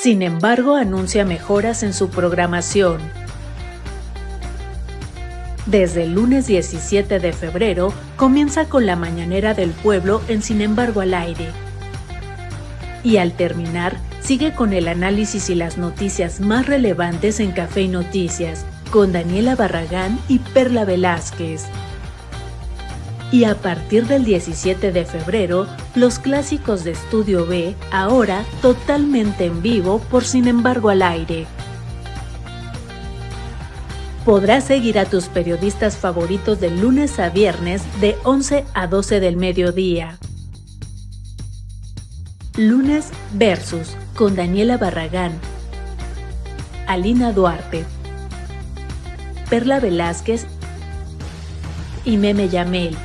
Sin embargo, anuncia mejoras en su programación. Desde el lunes 17 de febrero, comienza con la Mañanera del Pueblo en Sin embargo al aire. Y al terminar, sigue con el análisis y las noticias más relevantes en Café y Noticias, con Daniela Barragán y Perla Velázquez. Y a partir del 17 de febrero, los clásicos de Estudio B, ahora totalmente en vivo por Sin embargo al aire. Podrás seguir a tus periodistas favoritos de lunes a viernes de 11 a 12 del mediodía. Lunes Versus con Daniela Barragán, Alina Duarte, Perla Velázquez y Meme Yamel.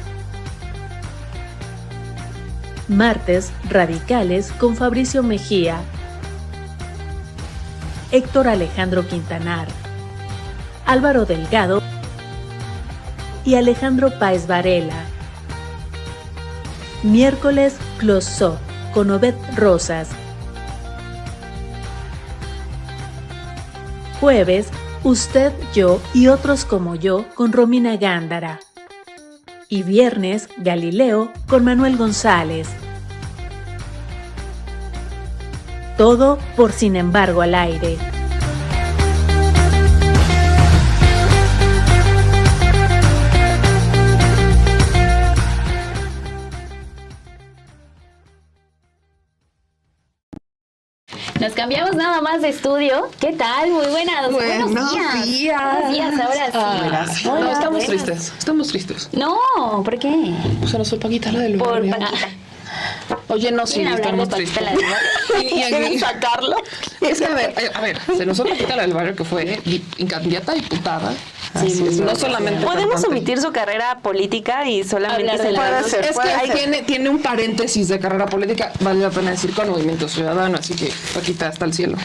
Martes Radicales con Fabricio Mejía, Héctor Alejandro Quintanar, Álvaro Delgado y Alejandro Páez Varela. Miércoles Close-Up con Obed Rosas. Jueves Usted, Yo y Otros como Yo con Romina Gándara. Y viernes, Galileo con Manuel González. Todo por Sin embargo al aire. Nos cambiamos nada más de estudio. ¿Qué tal? Muy buenos días. Buenos días, ahora sí. No, estamos tristes. No, ¿por qué? Se nos fue Paquita la del barrio. Oye, no, sí, estamos tristes. ¿Quieren sacarlo? Es que, a ver, se nos fue Paquita la del barrio, que fue candidata a diputada. Sí, no solamente podemos cantante. omitir su carrera política y solamente hablar de la... Es que tiene un paréntesis de carrera política, vale la pena decir, con Movimiento Ciudadano, así que Paquita hasta el cielo.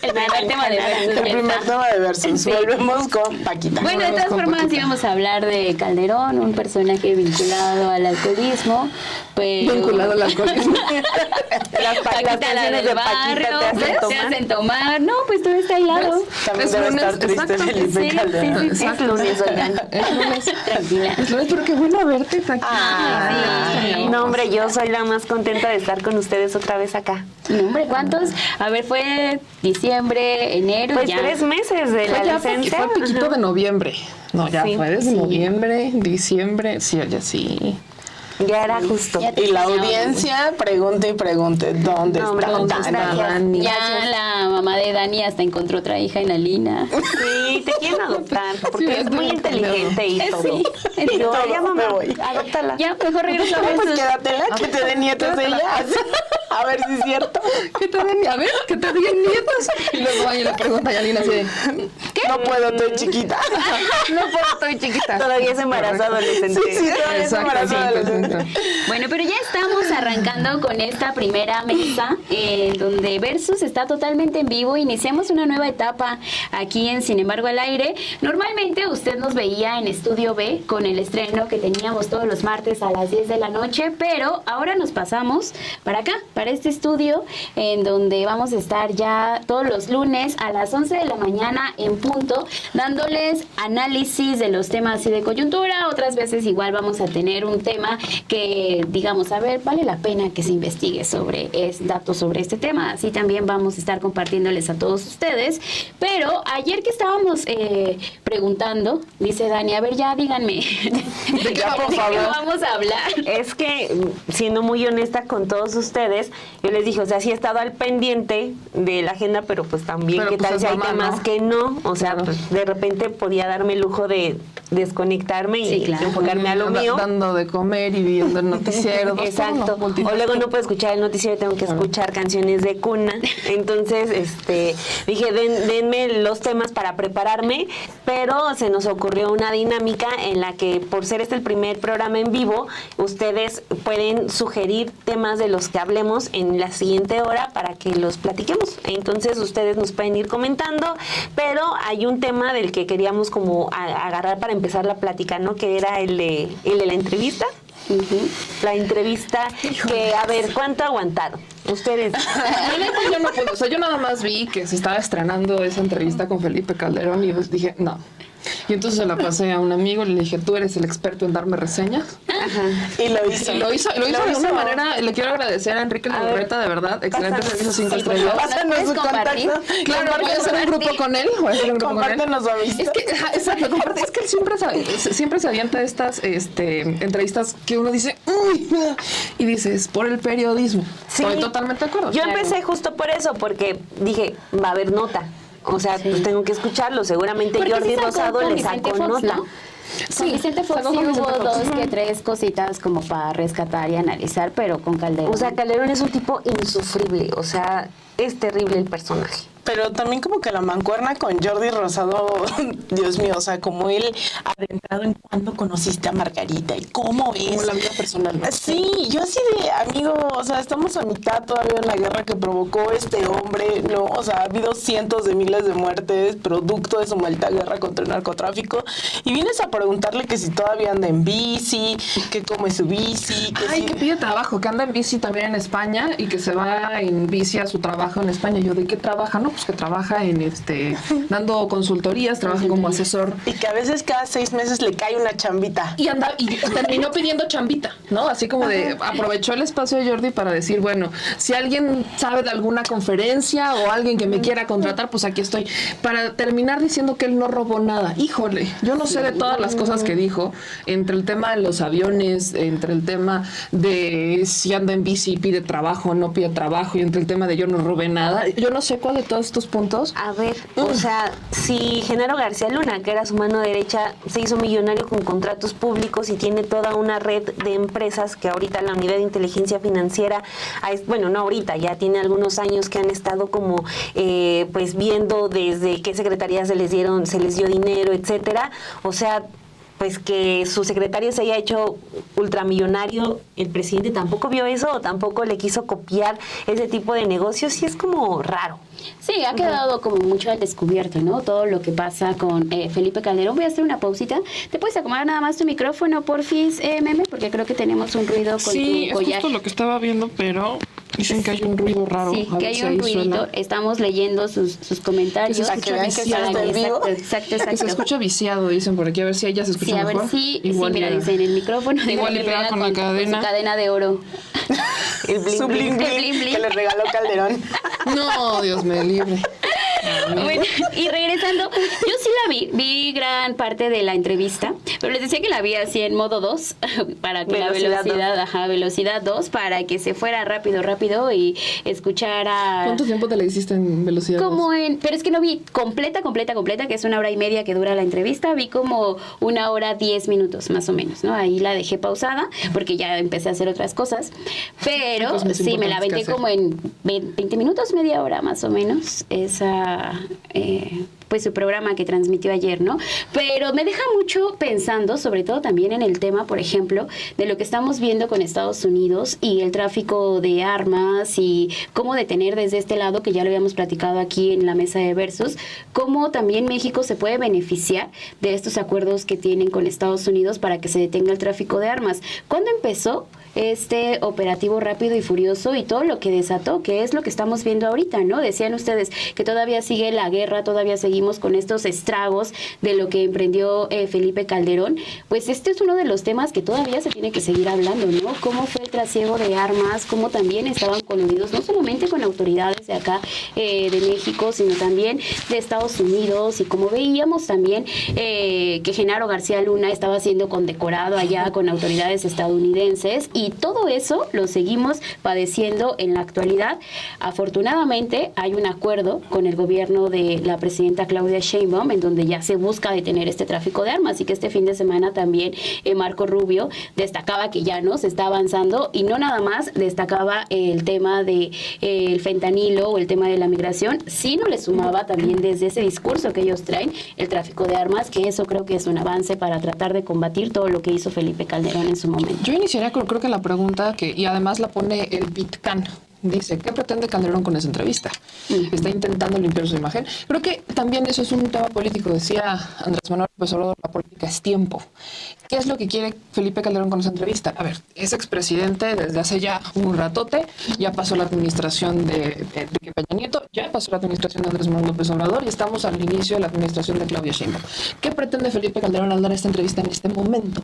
El primer tema de Versus. El primer tema de Versus. Sí. Volvemos con Paquita. Bueno, de todas formas íbamos a hablar de Calderón, un personaje vinculado al alcoholismo. Pero... Vinculado al alcoholismo. Las canciones de Paquita te hacen tomar. No, pues todo está hilado. También debe estar triste Felipe Calderón. Sí, es lunes, oigan. Es lunes. Tranquila. Es lunes, pero qué bueno verte, Paquita. Ay, No, hombre, yo soy la más contenta de estar con ustedes otra vez acá. No, hombre, ¿cuántos? A ver, fue diciembre, enero, Pues ya. 3 meses de la licencia. Fue piquito de noviembre. No, ya Sí. fue desde noviembre, diciembre. Sí, oye, sí. Ya era justo. Ya Y la teníamos. audiencia pregunte y pregunte, ¿dónde No, hombre, está muchas Dani? gracias. Ya la mamá de Dani hasta encontró otra hija en la Lina. Sí, te quieren adoptar porque Sí, es muy inteligente y todo. Sí, Y yo, todo, ya mamá, me voy. adóptala. Ya, mejor regresa a No, pues Versus. quédatela, que te den nietos ella. A ver si es cierto. Que te den nietos. Y luego vaya y le pregunta a Yalina así de, No puedo, estoy chiquita. no puedo, estoy chiquita. Todavía es embarazo adolescente. Sí, todavía es embarazo adolescente. Bueno, pero ya estamos arrancando con esta primera mesa donde Versus está totalmente en vivo. Iniciamos una nueva etapa aquí en Sin embargo al aire. Normalmente usted nos veía en Estudio B con el estreno que teníamos todos los martes a las 10 de la noche, pero ahora nos pasamos para acá, para este estudio en donde vamos a estar ya todos los lunes a las 11 de la mañana en punto, dándoles análisis de los temas y de coyuntura. Otras veces igual vamos a tener un tema que digamos, a ver, vale la pena que se investigue sobre datos sobre este tema. Así también vamos a estar compartiéndoles a todos ustedes. Pero ayer que estábamos preguntando, dice Dani, a ver, ya díganme, ¿de qué vamos a hablar? Es que, siendo muy honesta con todos ustedes, yo les dije, o sea, sí he estado al pendiente de la agenda, pero pues también, Pero ¿qué pues tal es si hay mamá, temas ¿no? que no? O sea, Claro. pues, de repente podía darme el lujo de desconectarme y Sí, claro. enfocarme a lo mío. Dando de comer y viendo el noticiero. Exacto. O luego no puedo escuchar el noticiero, tengo que escuchar canciones de cuna. Entonces, dije, denme los temas para prepararme, pero se nos ocurrió una dinámica en la que, por ser este el primer programa en vivo, ustedes pueden sugerir temas de los que hablemos en la siguiente hora para que los platiquemos. Entonces, ustedes nos pueden ir comentando, pero hay un tema del que queríamos como agarrar para empezar la plática, ¿no? Que era el de la entrevista. La entrevista que, a ver, ¿cuánto aguantaron? Ustedes. La neta, yo no puedo. O sea, yo nada más vi que se estaba estrenando esa entrevista con Felipe Calderón y pues dije, no. Y entonces se la pasé a un amigo y le dije, tú eres el experto en darme reseñas. Y lo hizo. Lo hizo de una manera, le quiero agradecer a Enrique Legarreta, de verdad, excelente servicio 5 estrellas. Pásanos su compartir? contacto. Claro, voy a hacer un grupo con él. Compártenos su amistad. Es que, exacto, comparte. Es que él siempre se avienta estas entrevistas que uno dice, uy, y dices, por el periodismo. Sí. Estoy totalmente de acuerdo. Yo empecé justo por eso, porque dije, va a haber nota. O sea, pues tengo que escucharlo. Seguramente Porque Jordi sí sacó Rosado con le Vicente sacó Fox, nota. ¿no? Con Vicente Fox sacó sí con Vicente hubo Fox. 2 que 3 cositas como para rescatar y analizar, pero con Calderón. O sea, Calderón es un tipo insufrible. O sea, es terrible el personaje. Pero también como que la mancuerna con Jordi Rosado, Dios mío, o sea, como él adentrado en cuándo conociste a Margarita y cómo es. Como la vida personal, ¿no? Sí, yo así de, amigo, o sea, estamos a mitad todavía en la guerra que provocó este hombre, ¿no? O sea, ha habido cientos de miles de muertes producto de su maldita guerra contra el narcotráfico y vienes a preguntarle que si todavía anda en bici, que cómo es su bici, que Ay, si... que pide trabajo, que anda en bici también en España y que se va en bici a su trabajo trabaja en España. Yo, ¿de qué trabaja? No, pues que trabaja en dando consultorías, trabaja como asesor. Y que a veces cada 6 meses le cae una chambita. Y terminó pidiendo chambita, ¿no? Así como de, aprovechó el espacio de Jordi para decir, bueno, si alguien sabe de alguna conferencia o alguien que me quiera contratar, pues aquí estoy. Para terminar diciendo que él no robó nada. Híjole, yo no sé de todas las cosas que dijo, entre el tema de los aviones, entre el tema de si anda en bici y pide trabajo o no pide trabajo, y entre el tema de yo no robé nada. Yo no sé cuál de todos estos puntos. A ver, o sea, si Genaro García Luna, que era su mano derecha, se hizo millonario con contratos públicos y tiene toda una red de empresas que ahorita la Unidad de Inteligencia Financiera, bueno, no ahorita, ya tiene algunos años que han estado como pues viendo desde qué secretarías se les dio dinero, etcétera. O sea, pues que su secretario se haya hecho ultramillonario, el presidente tampoco vio eso o tampoco le quiso copiar ese tipo de negocios, y es como raro. Sí, ha quedado como mucho al descubierto, ¿no? Todo lo que pasa con Felipe Calderón. Voy a hacer una pausita. ¿Te puedes acomodar nada más tu micrófono, porfis, Meme? Porque creo que tenemos un ruido con tu collar. Sí, es justo lo que estaba viendo, pero dicen que hay un ruido raro. Sí, que hay un ruidito. Estamos leyendo sus comentarios. Que se escucha viciado. Exacto. Que se escucha viciado, dicen por aquí. A ver si ella se escucha mejor. Sí, a ver si, mira, dicen el micrófono. Igual le pega con la cadena. Su cadena de oro. El bling bling que le regaló Calderón. No, Dios me libre. Bueno, y regresando, yo sí vi gran parte de la entrevista, pero les decía que la vi así en modo 2, para que velocidad 2, para que se fuera rápido y escuchara. ¿Cuánto tiempo te la hiciste en velocidad 2? Pero es que no vi completa, que es 1 hora y media que dura la entrevista, vi como 1 hora 10 minutos más o menos, ¿no? Ahí la dejé pausada, porque ya empecé a hacer otras cosas, pero sí, me la aventé como en 20 minutos, media hora más o menos, pues su programa que transmitió ayer, ¿no? Pero me deja mucho pensando, sobre todo también en el tema, por ejemplo, de lo que estamos viendo con Estados Unidos y el tráfico de armas y cómo detener desde este lado, que ya lo habíamos platicado aquí en la mesa de Versus, cómo también México se puede beneficiar de estos acuerdos que tienen con Estados Unidos para que se detenga el tráfico de armas. ¿Cuándo empezó este operativo rápido y furioso y todo lo que desató, que es lo que estamos viendo ahorita, ¿no? Decían ustedes que todavía sigue la guerra, todavía seguimos con estos estragos de lo que emprendió Felipe Calderón. Pues este es uno de los temas que todavía se tiene que seguir hablando, ¿no? Cómo fue el trasiego de armas, cómo también estaban coludidos, no solamente con autoridades de acá de México, sino también de Estados Unidos, y como veíamos también que Genaro García Luna estaba siendo condecorado allá con autoridades estadounidenses, y todo eso lo seguimos padeciendo en la actualidad. Afortunadamente hay un acuerdo con el gobierno de la presidenta Claudia Sheinbaum en donde ya se busca detener este tráfico de armas, y que este fin de semana también Marco Rubio destacaba que ya no se está avanzando, y no nada más destacaba el tema de el fentanilo o el tema de la migración, sino le sumaba también desde ese discurso que ellos traen el tráfico de armas, que eso creo que es un avance para tratar de combatir todo lo que hizo Felipe Calderón en su momento. Yo iniciaría creo que la pregunta y además la pone el Bitcan. Dice, ¿qué pretende Calderón con esa entrevista? Está intentando limpiar su imagen. Creo que también eso es un tema político. Decía Andrés Manuel López Obrador, la política es tiempo. ¿Qué es lo que quiere Felipe Calderón con esa entrevista? A ver, es expresidente desde hace ya un ratote, ya pasó la administración de Enrique Peña Nieto, ya pasó la administración de Andrés Manuel López Obrador, y estamos al inicio de la administración de Claudia Sheinbaum. ¿Qué pretende Felipe Calderón al dar esta entrevista en este momento?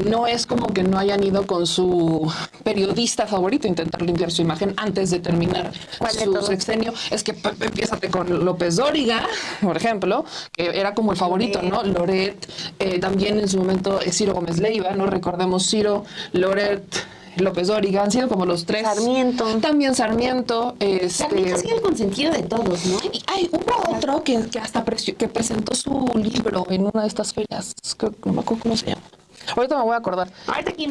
No es como que no hayan ido con su periodista favorito a intentar limpiar su imagen antes de terminar su sexenio. Es que empiézate con López Dóriga, por ejemplo, que era como el favorito, ¿no? Loret, también en su momento Ciro Gómez Leiva, ¿no? Recordemos Ciro, Loret, López Dóriga, han sido como los tres. Sarmiento. También Sarmiento. Sarmiento ha sido el consentido de todos, ¿no? Y hubo otro que hasta que presentó su libro en una de estas ferias, no me acuerdo cómo se llama. Ahorita me voy a acordar. Ahorita aquí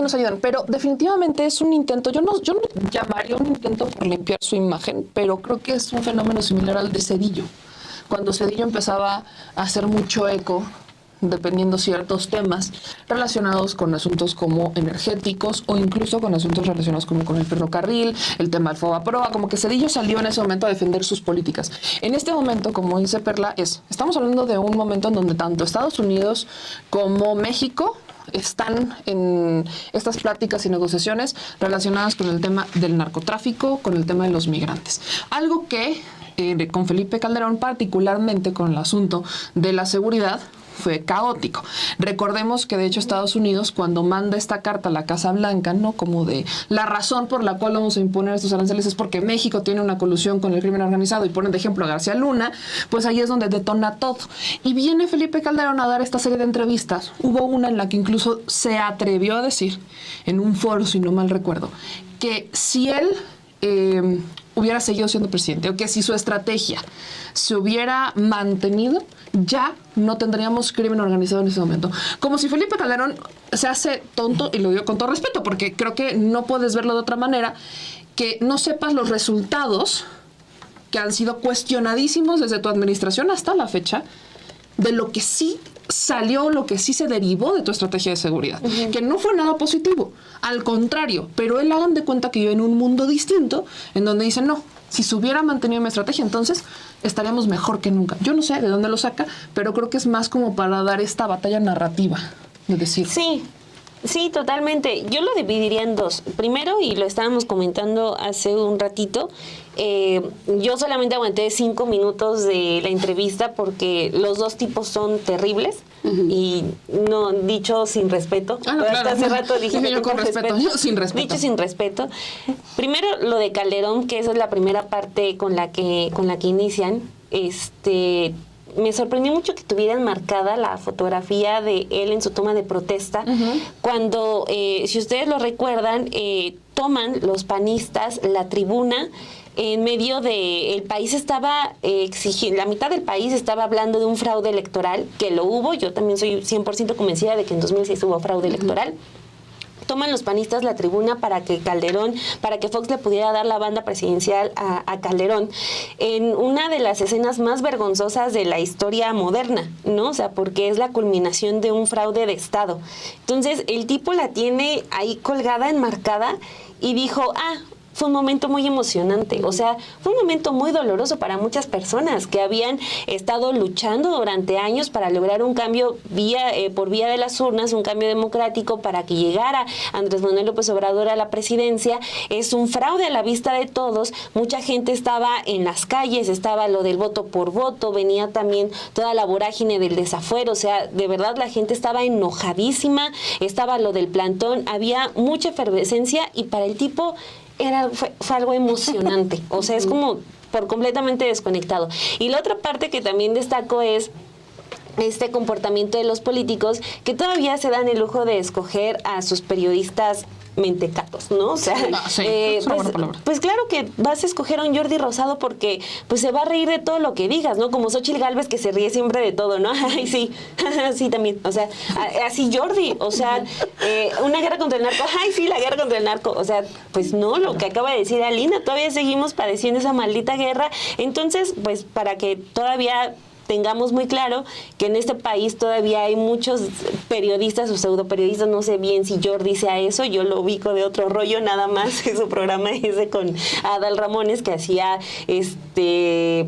nos ayudan. Pero definitivamente es un intento. Yo no llamaría un intento por limpiar su imagen, pero creo que es un fenómeno similar al de Zedillo. Cuando Zedillo empezaba a hacer mucho eco, dependiendo ciertos temas relacionados con asuntos como energéticos o incluso con asuntos relacionados como con el ferrocarril, el tema del FOBAPROA, como que Zedillo salió en ese momento a defender sus políticas. En este momento, como dice Perla, estamos hablando de un momento en donde tanto Estados Unidos como México están en estas pláticas y negociaciones relacionadas con el tema del narcotráfico, con el tema de los migrantes. Algo que con Felipe Calderón, particularmente con el asunto de la seguridad, fue caótico. Recordemos que de hecho Estados Unidos, cuando manda esta carta a la Casa Blanca, ¿no? Como de la razón por la cual vamos a imponer estos aranceles es porque México tiene una colusión con el crimen organizado, y ponen de ejemplo a García Luna, pues ahí es donde detona todo. Y viene Felipe Calderón a dar esta serie de entrevistas. Hubo una en la que incluso se atrevió a decir, en un foro, si no mal recuerdo, que si él hubiera seguido siendo presidente, o que si su estrategia se hubiera mantenido, ya no tendríamos crimen organizado en ese momento. Como si Felipe Calderón se hace tonto, y lo digo con todo respeto, porque creo que no puedes verlo de otra manera, que no sepas los resultados que han sido cuestionadísimos desde tu administración hasta la fecha, de lo que sí salió, lo que sí se derivó de tu estrategia de seguridad, que no fue nada positivo, al contrario, pero él hagan de cuenta que vive en un mundo distinto, en donde dicen, no, si se hubiera mantenido mi estrategia, entonces estaríamos mejor que nunca. Yo no sé de dónde lo saca, pero creo que es más como para dar esta batalla narrativa, de decir. Sí, totalmente. Yo lo dividiría en dos. Primero, y lo estábamos comentando hace un ratito, yo solamente aguanté 5 minutos de la entrevista porque los dos tipos son terribles. Y no, dicho sin respeto. Ah, no, claro. Hace rato dije yo con respeto. Yo sin respeto. Dicho sin respeto. Primero, lo de Calderón, que esa es la primera parte con la que inician. Me sorprendió mucho que tuvieran marcada la fotografía de él en su toma de protesta, cuando, si ustedes lo recuerdan, toman los panistas la tribuna. En medio de el país estaba exigiendo, la mitad del país estaba hablando de un fraude electoral, que lo hubo. Yo también soy 100% convencida de que en 2006 hubo fraude electoral. Toman los panistas la tribuna para que Fox le pudiera dar la banda presidencial a Calderón, en una de las escenas más vergonzosas de la historia moderna, ¿no? O sea, porque es la culminación de un fraude de Estado. Entonces, el tipo la tiene ahí colgada, enmarcada, y dijo, fue un momento muy emocionante, o sea, fue un momento muy doloroso para muchas personas que habían estado luchando durante años para lograr un cambio por vía de las urnas, un cambio democrático para que llegara Andrés Manuel López Obrador a la presidencia. Es un fraude a la vista de todos. Mucha gente estaba en las calles, estaba lo del voto por voto, venía también toda la vorágine del desafuero, o sea, de verdad la gente estaba enojadísima, estaba lo del plantón, había mucha efervescencia, y para el tipo fue algo emocionante, o sea, es como por completamente desconectado. Y la otra parte que también destaco es este comportamiento de los políticos, que todavía se dan el lujo de escoger a sus periodistas mentecatos, ¿no? O sea, pues claro que vas a escoger a un Jordi Rosado porque pues se va a reír de todo lo que digas, ¿no? Como Xóchitl Gálvez, que se ríe siempre de todo, ¿no? Ay, sí, sí también, o sea, así Jordi, o sea, una guerra contra el narco, ay, sí, la guerra contra el narco, o sea, pues no, lo que acaba de decir Alina, todavía seguimos padeciendo esa maldita guerra. Entonces, pues para que todavía tengamos muy claro que en este país todavía hay muchos periodistas o pseudoperiodistas, no sé bien si Jordi sea eso, yo lo ubico de otro rollo nada más, en su programa ese con Adal Ramones, que hacía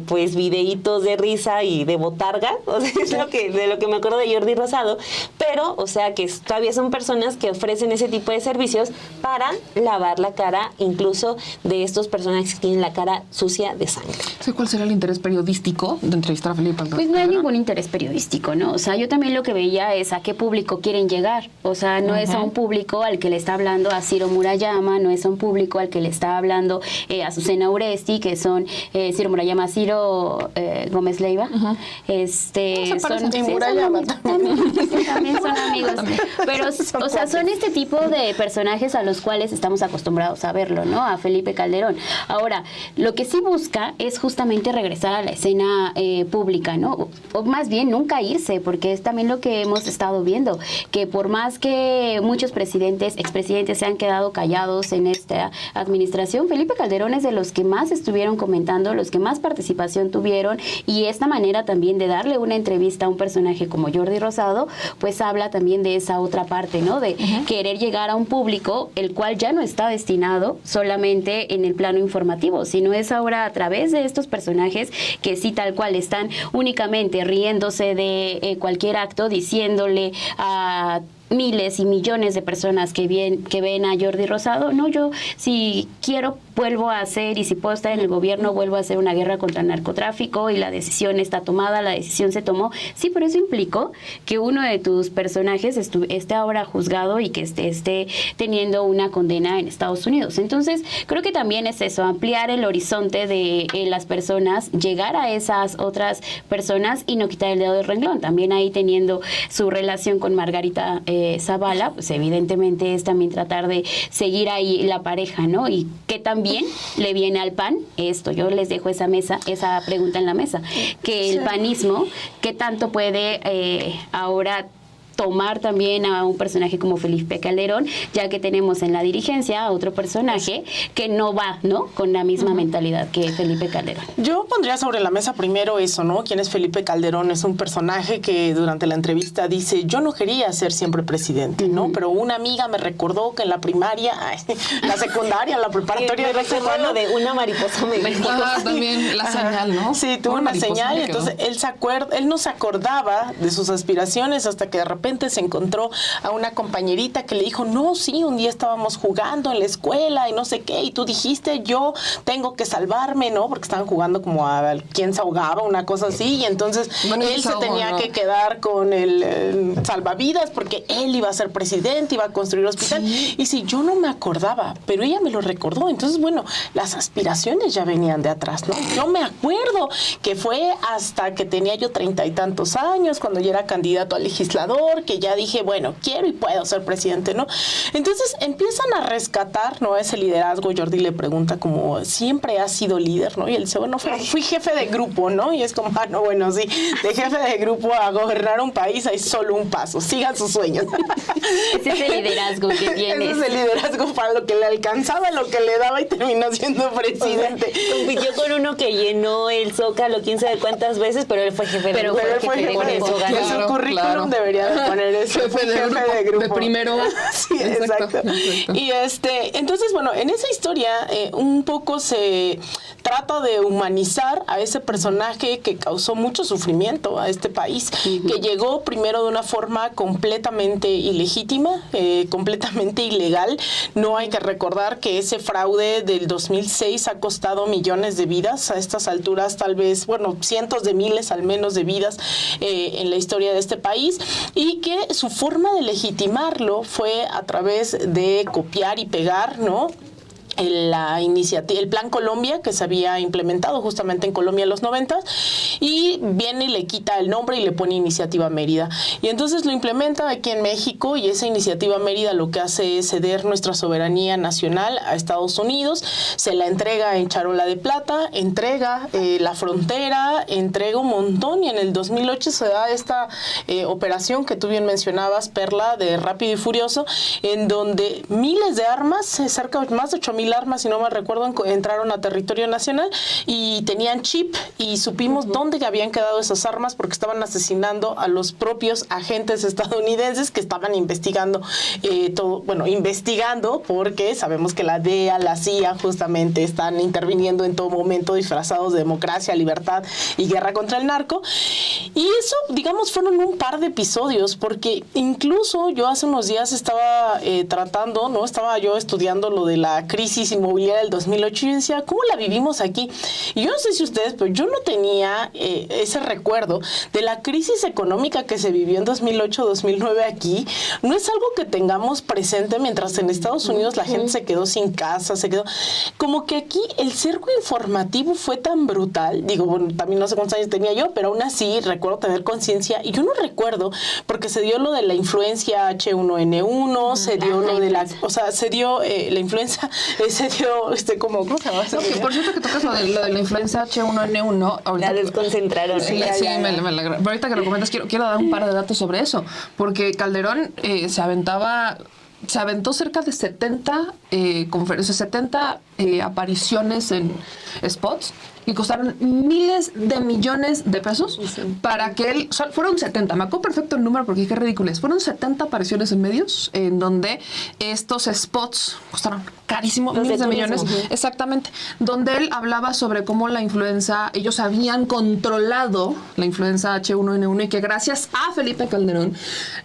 pues videitos de risa y de botarga, o sea, es de lo que me acuerdo de Jordi Rosado, pero, o sea, que todavía son personas que ofrecen ese tipo de servicios para lavar la cara, incluso de estos personajes que tienen la cara sucia de sangre. ¿Cuál será el interés periodístico de entrevistar a Felipe? Pues no hay ningún interés periodístico, ¿no? O sea, yo también lo que veía es a qué público quieren llegar. O sea, no es a un público al que le está hablando a Ciro Murayama, no es a un público al que le está hablando a Azucena Uresti, que son Ciro Murayama, Ciro Gómez Leiva. También son amigos. Pero, o sea, son este tipo de personajes a los cuales estamos acostumbrados a verlo, ¿no? A Felipe Calderón. Ahora, lo que sí busca es justamente regresar a la escena pública, ¿no? O más bien nunca irse, porque es también lo que hemos estado viendo, que por más que muchos expresidentes se han quedado callados en esta administración, Felipe Calderón es de los que más estuvieron comentando, los que más participación tuvieron, y esta manera también de darle una entrevista a un personaje como Jordi Rosado, pues habla también de esa otra parte, ¿no? De querer llegar a un público el cual ya no está destinado solamente en el plano informativo, sino es ahora a través de estos personajes que sí tal cual están únicamente riéndose de cualquier acto, diciéndole a miles y millones de personas que ven a Jordi Rosado. No, yo si quiero vuelvo a hacer, y si puedo estar en el gobierno vuelvo a hacer una guerra contra el narcotráfico, y la decisión está tomada, la decisión se tomó. Sí, pero eso implicó que uno de tus personajes esté ahora juzgado y que esté teniendo una condena en Estados Unidos. Entonces, creo que también es eso, ampliar el horizonte de las personas, llegar a esas otras personas y no quitar el dedo del renglón. También ahí teniendo su relación con Margarita Zavala, pues evidentemente es también tratar de seguir ahí la pareja, ¿no? Y que también le viene al PAN esto. Yo les dejo esa pregunta en la mesa, que el panismo, ¿qué tanto puede ahora tomar también a un personaje como Felipe Calderón, ya que tenemos en la dirigencia a otro personaje que no va, ¿no?, con la misma mentalidad que Felipe Calderón? Yo pondría sobre la mesa primero eso, ¿no? ¿Quién es Felipe Calderón? Es un personaje que durante la entrevista dice, yo no quería ser siempre presidente, ¿no? Pero una amiga me recordó que en la primaria, la secundaria, la preparatoria de lo de una mariposa me dijo. También la señal, ¿no? Sí, tuvo una señal, y entonces él no se acordaba de sus aspiraciones hasta que de repente se encontró a una compañerita que le dijo, no, sí, un día estábamos jugando en la escuela y no sé qué, y tú dijiste, yo tengo que salvarme, ¿no? Porque estaban jugando como a quién se ahogaba, una cosa así, y entonces él se tenía que quedar con el salvavidas porque él iba a ser presidente, iba a construir hospital. Sí. Y sí, yo no me acordaba, pero ella me lo recordó. Entonces, bueno, las aspiraciones ya venían de atrás, ¿no? Yo me acuerdo que fue hasta que tenía yo 30 y tantos años, cuando ya era candidato a legislador, que ya dije, bueno, quiero y puedo ser presidente, ¿no? Entonces empiezan a rescatar, ¿no?, ese liderazgo. Jordi le pregunta como, ¿siempre has sido líder, no? Y él dice, bueno, fui jefe de grupo, ¿no? Y es como, no, bueno, sí, de jefe de grupo a gobernar un país hay solo un paso, sigan sus sueños. Ese es el liderazgo que tienes. Ese es el liderazgo para lo que le alcanzaba, lo que le daba, y terminó siendo presidente. O sea, compitió con uno que llenó el Zócalo quién sabe cuántas veces, pero él fue jefe de grupo. Pero fue jefe de grupo. En su currículum debería de poner eso. Jefe de grupo. De primero. Sí, exacto. Y entonces, bueno, en esa historia un poco se trata de humanizar a ese personaje que causó mucho sufrimiento a este país, que llegó primero de una forma completamente ilegítima, completamente ilegal. No hay que recordar que ese fraude del 2006 ha costado millones de vidas. A estas alturas, tal vez, bueno, cientos de miles al menos de vidas en la historia de este país, y que su forma de legitimarlo fue a través de copiar y pegar, ¿no?, el Plan Colombia, que se había implementado justamente en Colombia en los 90, y viene y le quita el nombre y le pone Iniciativa Mérida. Y entonces lo implementa aquí en México, y esa Iniciativa Mérida lo que hace es ceder nuestra soberanía nacional a Estados Unidos, se la entrega en charola de plata, entrega la frontera, entrega un montón, y en el 2008 se da esta operación que tú bien mencionabas, Perla, de Rápido y Furioso, en donde miles de armas, cerca de más de 8,000 armas, si no me recuerdo, entraron a territorio nacional y tenían chip, y supimos dónde habían quedado esas armas, porque estaban asesinando a los propios agentes estadounidenses que estaban investigando investigando, porque sabemos que la DEA, la CIA justamente están interviniendo en todo momento disfrazados de democracia, libertad y guerra contra el narco. Y eso, digamos, fueron un par de episodios, porque incluso yo hace unos días estaba estaba yo estudiando lo de la crisis inmobiliaria del 2008, y yo decía, ¿cómo la vivimos aquí? Y yo no sé si ustedes, pero yo no tenía ese recuerdo de la crisis económica que se vivió en 2008-2009 aquí. No es algo que tengamos presente, mientras en Estados Unidos la gente se quedó sin casa, como que aquí el cerco informativo fue tan brutal. Digo, bueno, también no sé cuántos años tenía yo, pero aún así recuerdo tener conciencia, y yo no recuerdo, porque se dio lo de la influencia H1N1, se dio lo de se dio la influenza, se dio, ¿cómo se llama? No, que por cierto que tocas lo de la influenza H1N1, ahorita, la desconcentraron. Sí, pero ahorita que lo comentas, quiero dar un par de datos sobre eso, porque Calderón se aventó cerca de 70 conferencias, 70 apariciones en spots y costaron miles de millones de pesos para que él, fueron 70, me acuerdo perfecto el número porque qué ridículo es, fueron 70 apariciones en medios en donde estos spots costaron carísimo, Los miles de de millones, turismo. exactamente, donde él hablaba sobre cómo la influenza, ellos habían controlado la influenza H1N1 y que gracias a Felipe Calderón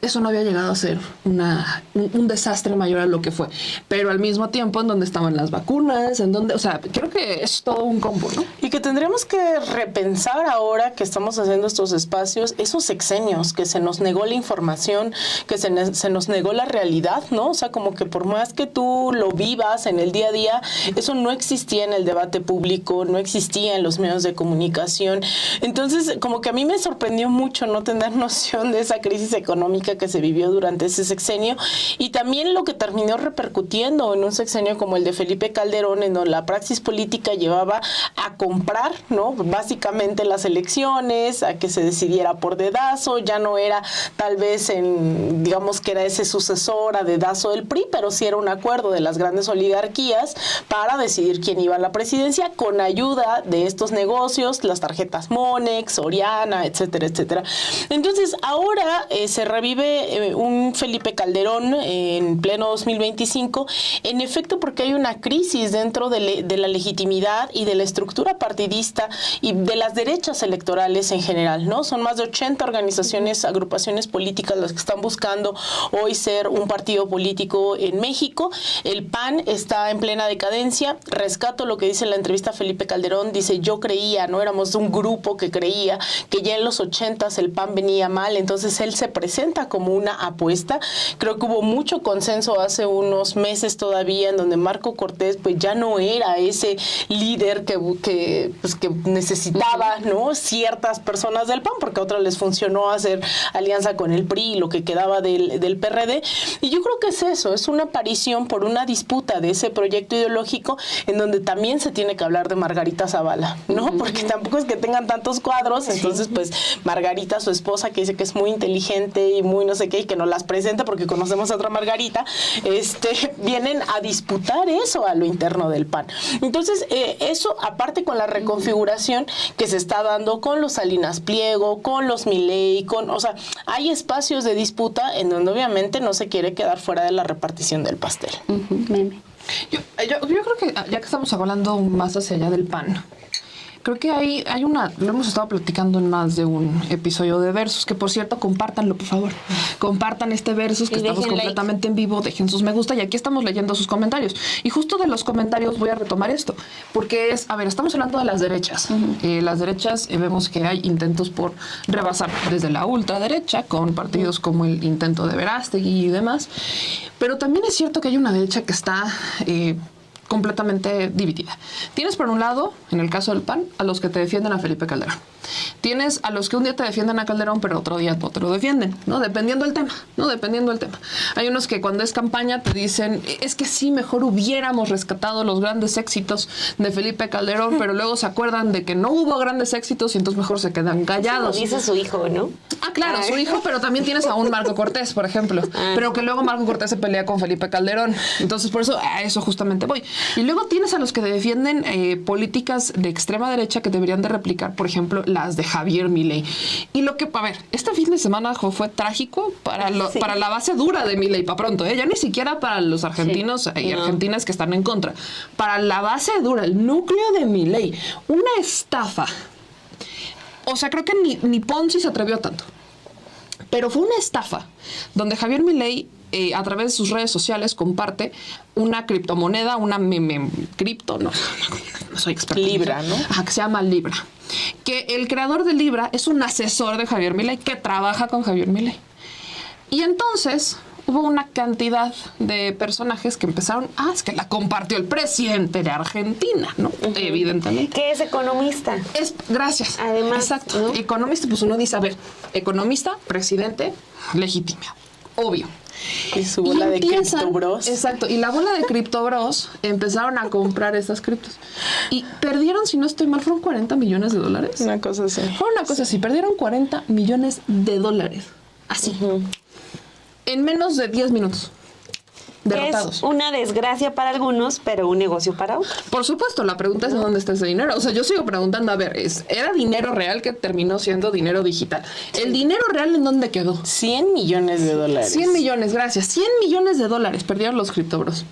eso no había llegado a ser un desastre mayor a lo que fue, pero al mismo tiempo en donde estaban las vacunas, en donde, o sea, creo que es todo un combo, ¿no? Y que tendríamos que repensar ahora que estamos haciendo estos espacios, esos sexenios, que se nos negó la información, que se nos negó la realidad, ¿no? O sea, como que por más que tú lo vivas en el día a día, eso no existía en el debate público, no existía en los medios de comunicación. Entonces, como que a mí me sorprendió mucho no tener noción de esa crisis económica que se vivió durante ese sexenio y también lo que terminó repercutiendo en un sexenio como el de Felipe Calderón, en donde la praxis política llevaba a comprar, ¿no? Básicamente las elecciones, a que se decidiera por dedazo, ya no era tal vez digamos que era ese sucesor a dedazo del PRI, pero sí era un acuerdo de las grandes oligarquías para decidir quién iba a la presidencia con ayuda de estos negocios, las tarjetas Monex, Soriana, etcétera, etcétera. Entonces, ahora se revive un Felipe Calderón en pleno 2025, en efecto porque hay una crisis dentro de la legitimidad y de la estructura partidista y de las derechas electorales en general, ¿no? Son más de 80 organizaciones, agrupaciones políticas las que están buscando hoy ser un partido político en México. El PAN está en plena decadencia. Rescato lo que dice en la entrevista a Felipe Calderón, dice, yo creía, no éramos un grupo que creía que ya en los 80s el PAN venía mal, entonces él se presenta como una apuesta. Creo que hubo mucho consenso hace unos meses todavía en donde Marco Cortés pues ya no era ese líder que necesitaba, ¿no? Ciertas personas del PAN, porque a otras les funcionó hacer alianza con el PRI, lo que quedaba del PRD. Y yo creo que es eso, es una aparición por una disputa de ese proyecto ideológico en donde también se tiene que hablar de Margarita Zavala, ¿no? Porque tampoco es que tengan tantos cuadros, entonces pues Margarita, su esposa, que dice que es muy inteligente y muy no sé qué, y que nos las presenta porque conocemos a otra Margarita, vienen a disputar eso a lo interno del PAN. Entonces, eso aparte con la reconfiguración que se está dando con los Salinas Pliego, con los Milei, o sea, hay espacios de disputa en donde obviamente no se quiere quedar fuera de la repartición del pastel. Meme. Yo creo que ya que estamos hablando más hacia allá del PAN, creo que hay lo hemos estado platicando en más de un episodio de Versus, que por cierto, compártanlo, por favor. Compartan este Versus, que estamos completamente en vivo, dejen sus me gusta y aquí estamos leyendo sus comentarios. Y justo de los comentarios voy a retomar esto, porque estamos hablando de las derechas. Las derechas, vemos que hay intentos por rebasar desde la ultraderecha, con partidos como el intento de Verástegui y demás, pero también es cierto que hay una derecha que está completamente dividida. Tienes por un lado, en el caso del PAN, a los que te defienden a Felipe Calderón. Tienes a los que un día te defienden a Calderón, pero otro día no te lo defienden, ¿no? Dependiendo del tema, ¿no? Dependiendo del tema. Hay unos que cuando es campaña te dicen, es que sí, mejor hubiéramos rescatado los grandes éxitos de Felipe Calderón, pero luego se acuerdan de que no hubo grandes éxitos y entonces mejor se quedan callados. Dice su hijo, ¿no? Ah, claro, su hijo, pero también tienes a un Marco Cortés, por ejemplo. Pero que luego Marco Cortés se pelea con Felipe Calderón. Entonces, por eso, a eso justamente voy. Y luego tienes a los que defienden políticas de extrema derecha que deberían de replicar, por ejemplo, las de Javier Milei. Y lo que, a ver, este fin de semana fue trágico para la base dura de Milei, para pronto, ya ni siquiera para los argentinos y argentinas que están en contra. Para la base dura, el núcleo de Milei, una estafa. O sea, creo que ni Ponzi se atrevió a tanto. Pero fue una estafa donde Javier Milei a través de sus redes sociales comparte una criptomoneda, una cripto, no soy experta. Libra, ¿no? Ajá, que se llama Libra. Que el creador de Libra es un asesor de Javier Milei que trabaja con Javier Milei. Y entonces hubo una cantidad de personajes que empezaron, es que la compartió el presidente de Argentina, ¿no? Evidentemente. Que es economista. Gracias. Además, exacto. ¿no? Economista, pues uno dice, a ver, economista, presidente, legítimo. Obvio. Y su bola de Crypto Bros. Exacto. Y la bola de Crypto Bros empezaron a comprar estas criptos. Y perdieron, si no estoy mal, fueron $40 millones. Una cosa así. Fue una cosa así. Perdieron $40 millones. Así. En menos de 10 minutos. derrotados. Es una desgracia para algunos, pero un negocio para otros. Por supuesto, la pregunta es ¿de dónde está ese dinero? O sea, yo sigo preguntando, a ver, ¿era dinero real que terminó siendo dinero digital? ¿El dinero real en dónde quedó? 100 millones de dólares. 100 millones, gracias. 100 millones de dólares perdieron los criptobros.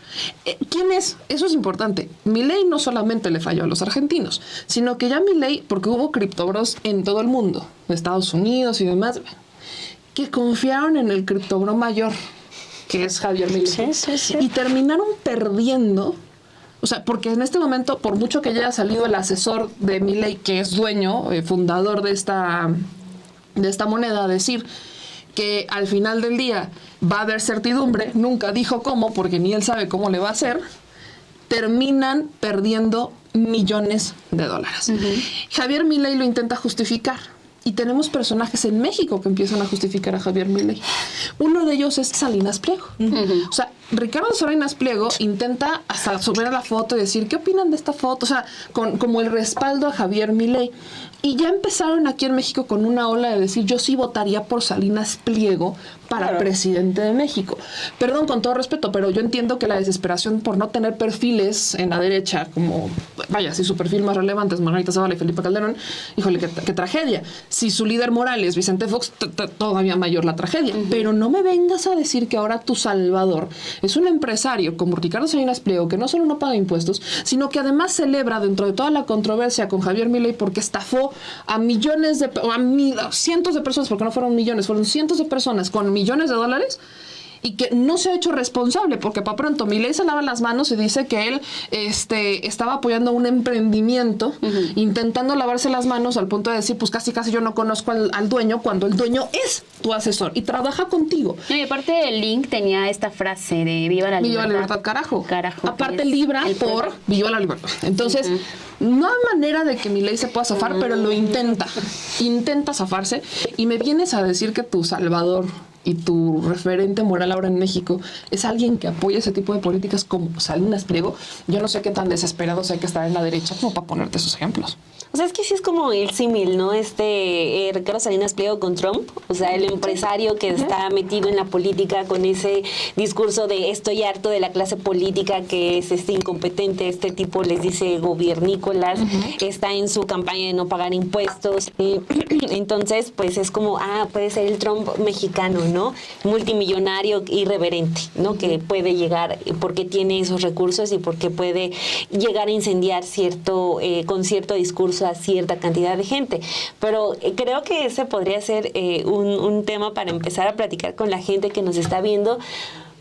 ¿Quién es? Eso es importante. Milei no solamente le falló a los argentinos, sino que ya Milei, porque hubo criptobros en todo el mundo, Estados Unidos y demás, que confiaron en el criptobro mayor, que es Javier Milei. Sí. Y terminaron perdiendo. O sea, porque en este momento, por mucho que ya haya salido el asesor de Milei, que es dueño, fundador de esta moneda, a decir que al final del día va a haber certidumbre, nunca dijo cómo, porque ni él sabe cómo le va a hacer, terminan perdiendo millones de dólares. Javier Milei lo intenta justificar. Y tenemos personajes en México que empiezan a justificar a Javier Milei. Uno de ellos es Salinas Pliego. O sea, Ricardo Salinas Pliego intenta hasta subir a la foto y decir, ¿qué opinan de esta foto? O sea, como el respaldo a Javier Milei. Y ya empezaron aquí en México con una ola de decir, yo sí votaría por Salinas Pliego para presidente de México. Perdón, con todo respeto, pero yo entiendo que la desesperación por no tener perfiles en la derecha, como, vaya, si su perfil más relevante es Margarita Zavala y Felipe Calderón, híjole, qué tragedia. Si su líder moral es Vicente Fox, todavía mayor la tragedia. Pero no me vengas a decir que ahora tu salvador es un empresario como Ricardo Salinas Pliego, que no solo no paga impuestos, sino que además celebra dentro de toda la controversia con Javier Milei porque estafó a millones a cientos de personas, porque no fueron millones, fueron cientos de personas con millones de dólares, y que no se ha hecho responsable, porque para pronto Milei se lava las manos y dice que él estaba apoyando un emprendimiento, intentando lavarse las manos al punto de decir, pues casi yo no conozco al dueño, cuando el dueño es tu asesor y trabaja contigo. No, y aparte el link tenía esta frase de viva la libertad. Viva la libertad, carajo. Aparte que es libra el por pueblo. viva la libertad. Entonces, no hay manera de que Milei se pueda zafar, pero lo intenta zafarse, y me vienes a decir que tu salvador y tu referente moral ahora en México es alguien que apoya ese tipo de políticas como Salinas Pliego. Yo no sé qué tan desesperados hay que estar en la derecha como para ponerte esos ejemplos. O sea, es que sí es como el símil, ¿no? Ricardo Salinas Pliego con Trump, o sea, el empresario que está metido en la política con ese discurso de estoy harto de la clase política que es incompetente, este tipo les dice gobiernícolas, está en su campaña de no pagar impuestos, entonces pues es como, puede ser el Trump mexicano, ¿no? Multimillonario, irreverente, ¿no? Que puede llegar porque tiene esos recursos y porque puede llegar a incendiar con cierto discurso a cierta cantidad de gente. Pero creo que ese podría ser un tema para empezar a platicar con la gente que nos está viendo,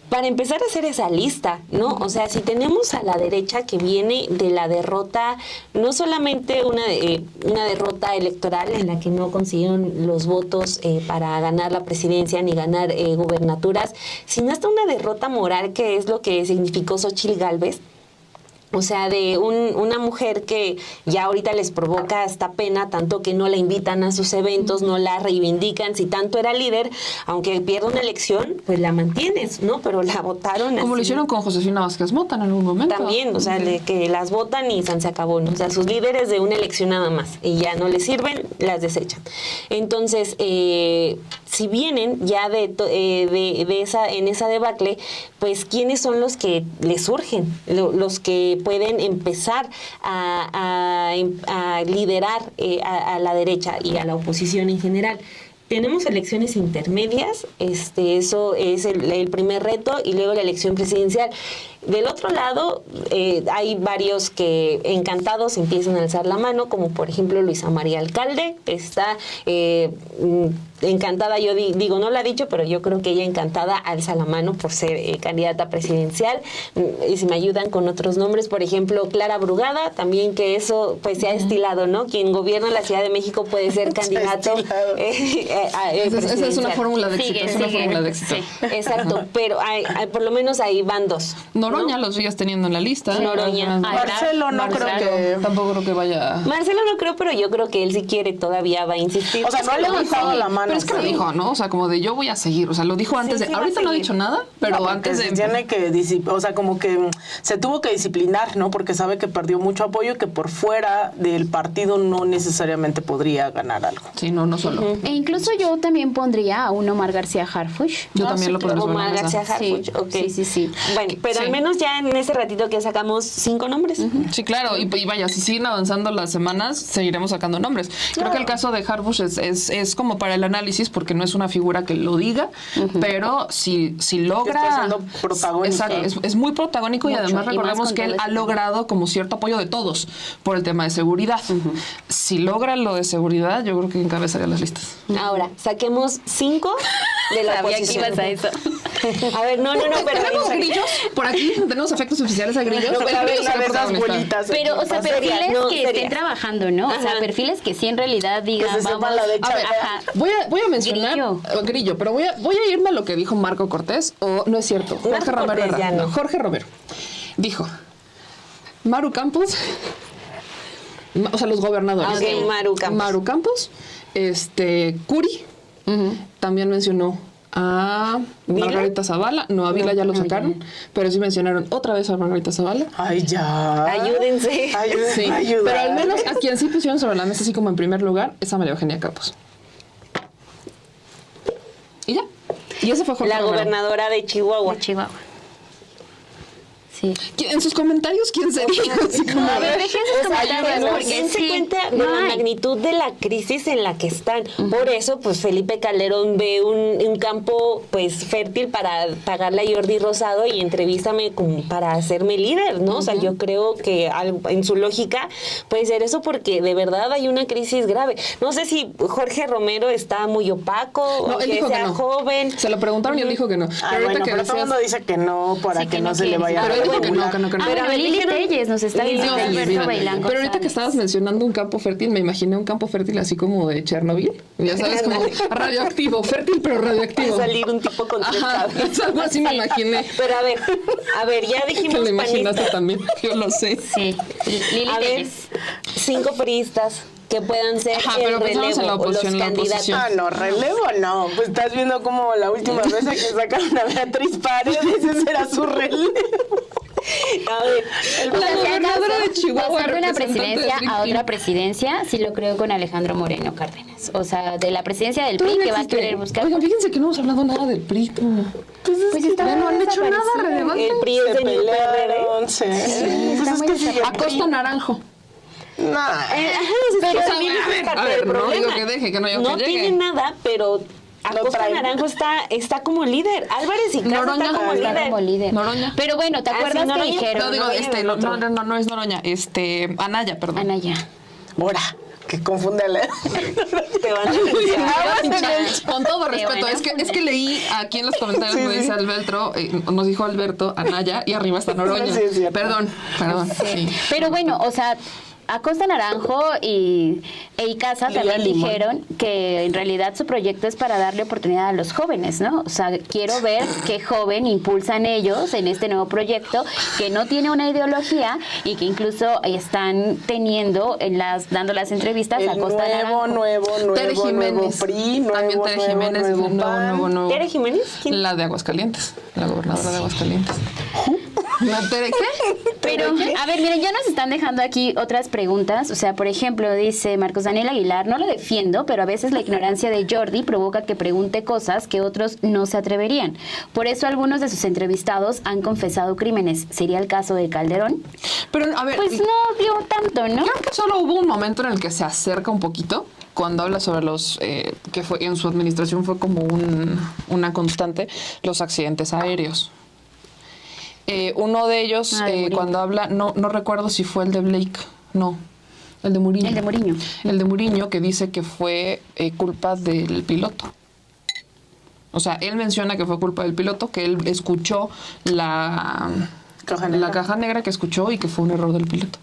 para empezar a hacer esa lista, ¿no? O sea, si tenemos a la derecha que viene de la derrota, no solamente una derrota electoral en la que no consiguieron los votos para ganar la presidencia ni ganar gubernaturas, sino hasta una derrota moral, que es lo que significó Xóchitl Gálvez. O sea, de una mujer que ya ahorita les provoca hasta pena, tanto que no la invitan a sus eventos, no la reivindican. Si tanto era líder, aunque pierda una elección, pues la mantienes, ¿no? Pero la votaron Como así. lo hicieron con Josefina Vázquez Mota en algún momento. También, o sea, que las votan y se acabó, ¿no? O sea, sus líderes de una elección nada más, y ya no les sirven, las desechan. Entonces, si vienen ya en esa debacle, pues ¿quiénes son los que les surgen? Los que pueden empezar a liderar a la derecha y a la oposición en general. Tenemos elecciones intermedias, eso es el primer reto, y luego la elección presidencial. Del otro lado, hay varios que encantados empiezan a alzar la mano, como por ejemplo Luisa María Alcalde, está encantada, yo digo, no lo ha dicho, pero yo creo que ella encantada alza la mano por ser candidata presidencial. Y si me ayudan con otros nombres, por ejemplo, Clara Brugada, también, que eso pues se ha estilado, ¿no? Quien gobierna la Ciudad de México puede ser candidato. Esa es una fórmula de éxito. Es una fórmula de éxito. Sí. Exacto, pero por lo menos ahí van dos. Noroña lo sigues teniendo en la lista. Noroña. Marcelo no creo que... Tampoco creo que vaya... Marcelo no creo, pero yo creo que él, si quiere, todavía va a insistir. O sea, no ha levantado la mano. Pero es que lo dijo, ¿no? O sea, como de yo voy a seguir. O sea, lo dijo antes Sí, de... va ahorita a no ha seguir. dicho nada, pero No, antes de... tiene que disipar, o sea, como que se tuvo que disciplinar, ¿no? Porque sabe que perdió mucho apoyo y que por fuera del partido no necesariamente podría ganar algo. Sí, no solo. E incluso yo también pondría a un Omar García Harfuch. Yo también lo pondría sobre la Omar mesa. García Harfuch, Sí, ok. sí. Bueno, pero Sí. al menos ya en ese ratito que sacamos 5 nombres. Sí, claro, y vaya, si siguen avanzando las semanas, seguiremos sacando nombres. Creo que el caso de Harfuch es como para el análisis, porque no es una figura que lo diga, pero si logra... está siendo protagónico. Exacto, es muy protagónico y Mucho, además y más recordemos con que todo él este ha tema. logrado como cierto apoyo de todos por el tema de seguridad. Si logra lo de seguridad, yo creo que encabezaría las listas. Ahora, saquemos 5 de la Sabía que oposición. ibas a eso. A ver, no, pero... ¿Tenemos grillos por aquí? ¿Tenemos efectos oficiales a grillos? No, pero El a ver, grillo será esas protagonista. bolitas. Pero, o sea, Seria, perfiles no, que seria. estén trabajando, ¿no? O sea, Ajá. perfiles que sí en realidad digan, Que se sepa vamos... la de A ver, Ajá. voy a mencionar Grillo, pero voy a irme a lo que dijo Marco Cortés, o no es cierto, Jorge Marco Romero. Cortés ya no. Jorge Romero dijo, Maru Campos, o sea, los gobernadores. Ok, Maru Campos. Curi, también mencionó a ¿Vila? Margarita Zavala, no, a Vila ya lo sacaron, pero sí mencionaron otra vez a Margarita Zavala. Ay, ya. Ayúdense. Sí, Ayuda. pero al menos a quien sí pusieron sobre la mesa, así como en primer lugar, es a María Eugenia Campos. Y ya. Y ese fue Jorge La Romero. gobernadora de Chihuahua. De Chihuahua. Sí. En sus comentarios, ¿quién sería? Así como A ver, de- dejen sus comentarios No, porque dense sí, cuenta de no la hay. magnitud de la crisis en la que están. Por eso, pues Felipe Calderón ve un campo pues fértil para pagarle a Jordi Rosado y entrevístame como para hacerme líder, ¿no? O sea, yo creo que en su lógica puede ser eso porque de verdad hay una crisis grave. No sé si Jorge Romero está muy opaco No, o él que dijo que sea no. joven. Se lo preguntaron y él dijo que no. Ay, bueno, pero todo el mundo dice que no para Sí, que que no no se le quiere. vaya Pero a él dijo que no, regular. que no, que no. Ah, Pero bueno, Lili dijeron- Telles nos está Lili diciendo No, Telles. Alberto olvídalo. Bailán Pero ahorita que González. estabas mencionando un campo fértil, me imaginé un campo fértil así como de Chernobyl. Ya sabes, como radioactivo, fértil pero Va a radioactivo. salir un tipo con tres Ajá, cabezas. es algo así me imaginé. Pero a ver, ya Que dijimos lo imaginaste panistas. también, yo lo sé. Sí, Lili A ver, Telles. 5 priistas que puedan ser Ajá, el pero pensamos relevo en la o los oposición, la candidatos. oposición. Ah, no, relevo no. Pues estás viendo como la última vez que sacaron a Beatriz Paredes, ese era su relevo. A ver, La gobernadora de Chihuahua, Pasar de una representante presidencia del a PRI. otra presidencia, sí lo creo con Alejandro Moreno Cárdenas. O sea, de la presidencia del PRI Todavía que va a existe. querer buscar. Oigan, fíjense que no hemos hablado nada del PRI. tú. Pues está Ya no han hecho nada desaparecido. relevante. el PRI es Se de mi pelearon, sí. Pues está es muy que sigue el Acosta Naranjo. Nah. Ajá, Pero, es que también a es ver, parte a ver, del no problema. digo que deje, que no digo que llegue. tiene nada, pero Acosta trae. Naranjo está como líder. Álvarez y Casa Noroña está como Está líder. como líder. Noroña. Pero bueno, ¿te Ah, sí, acuerdas que Noroña. dijeron? No digo, Noroña del otro. no es Noroña, Anaya, perdón. Anaya. Ahora, que confunde la... Te van a denunciar. Con todo Qué respeto, buena es que leí aquí en los comentarios, Sí, me sí. dice Alberto, nos dijo Alberto, Anaya, y arriba está Noroña. Sí, es cierto. Perdón. Sí. Pero bueno, o sea, Acosta Naranjo e Icaza Lía también Limón. dijeron que en realidad su proyecto es para darle oportunidad a los jóvenes, ¿no? O sea, quiero ver qué joven impulsan ellos en este nuevo proyecto que no tiene una ideología y que incluso están teniendo dando las entrevistas a El Acosta Naranjo. nuevo Tere Jiménez. PRI, También nuevo, Tere nuevo, Jiménez. nuevo PAN. nuevo. ¿Tere Jiménez? ¿Quién? La de Aguascalientes, la gobernadora de Aguascalientes. ¿La Tere qué? Pero, a ver, miren, ya nos están dejando aquí otras preguntas. O sea, por ejemplo, dice Marcos Daniel Aguilar, no lo defiendo, pero a veces la ignorancia de Jordi provoca que pregunte cosas que otros no se atreverían. Por eso algunos de sus entrevistados han confesado crímenes. ¿Sería el caso de Calderón? Pero, a ver, Pues no dio tanto, ¿no? creo que solo hubo un momento en el que se acerca un poquito cuando habla sobre los que fue en su administración fue como una constante los accidentes aéreos. Uno de ellos de Murillo. cuando habla no recuerdo si fue el de Blake, no, el de Muriño. El de Muriño. El de Muriño, que dice que fue culpa del piloto. O sea, él menciona que fue culpa del piloto, que él escuchó la caja negra que escuchó y que fue un error del piloto.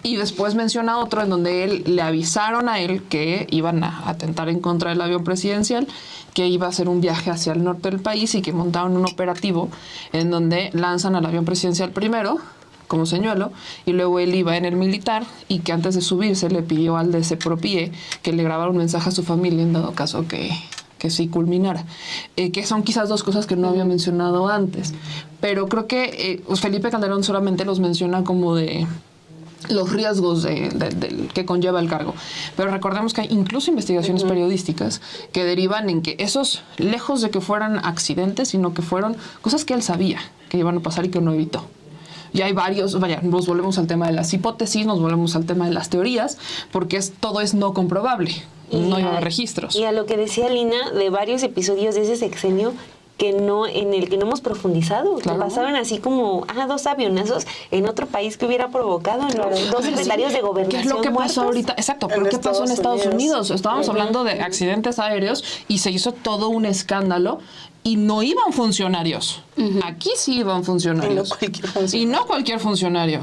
Y después menciona otro en donde le avisaron a él que iban a atentar en contra del avión presidencial, que iba a hacer un viaje hacia el norte del país y que montaron un operativo en donde lanzan al avión presidencial primero, como señuelo, y luego él iba en el militar y que antes de subirse le pidió al de Sepropie que le grabara un mensaje a su familia en dado caso que sí culminara, que son quizás dos cosas que no había mencionado antes, pero creo que Felipe Calderón solamente los menciona como de los riesgos que conlleva el cargo. Pero recordemos que hay incluso investigaciones periodísticas que derivan en que esos, lejos de que fueran accidentes, sino que fueron cosas que él sabía que iban a pasar y que no evitó. Y hay varios, nos volvemos al tema de las hipótesis, nos volvemos al tema de las teorías, porque todo es no comprobable, no iba a haber registros. Y a lo que decía Lina, de varios episodios de ese sexenio, en el que no hemos profundizado, claro, que pasaban así como, dos avionazos en otro país que hubiera provocado, ¿no? Dos secretarios de gobernación. ¿Qué es lo que pasó ahorita? Exacto, pero ¿qué pasó en Estados Unidos? Estábamos hablando de accidentes aéreos y se hizo todo un escándalo y no iban funcionarios. Aquí sí iban funcionarios. Y no cualquier funcionario.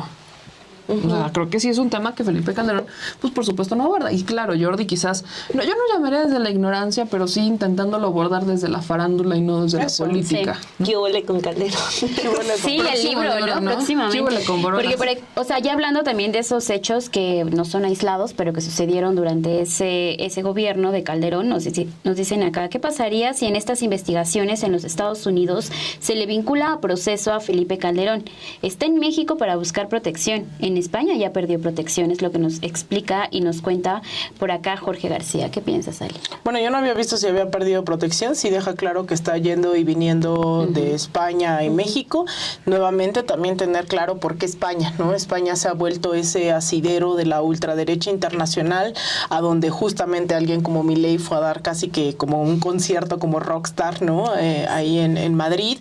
O sea, creo que sí es un tema que Felipe Calderón, pues por supuesto no aborda. Y claro, Jordi quizás, yo no llamaría desde la ignorancia, pero sí intentándolo abordar desde la farándula y no desde la política. Sí. ¿No? ¿Qué huele con Calderón? Sí, el libro, ¿no? Próximamente. ¿Qué huele con Boronas? Porque, o sea, ya hablando también de esos hechos que no son aislados, pero que sucedieron durante ese gobierno de Calderón, nos dicen acá, ¿qué pasaría si en estas investigaciones en los Estados Unidos se le vincula a proceso a Felipe Calderón? Está en México para buscar protección. En España ya perdió protección, es lo que nos explica y nos cuenta por acá Jorge García. ¿Qué piensas, Ali? Bueno, yo no había visto si había perdido protección, sí deja claro que está yendo y viniendo de España y México. Nuevamente también tener claro por qué España, ¿no? España se ha vuelto ese asidero de la ultraderecha internacional, a donde justamente alguien como Milei fue a dar casi que como un concierto como rockstar, ¿no? Ahí en Madrid.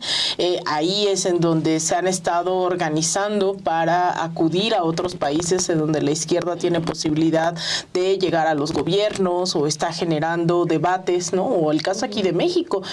Ahí es en donde se han estado organizando para acudir a otros países en donde la izquierda tiene posibilidad de llegar a los gobiernos o está generando debates, ¿no? O el caso aquí de México.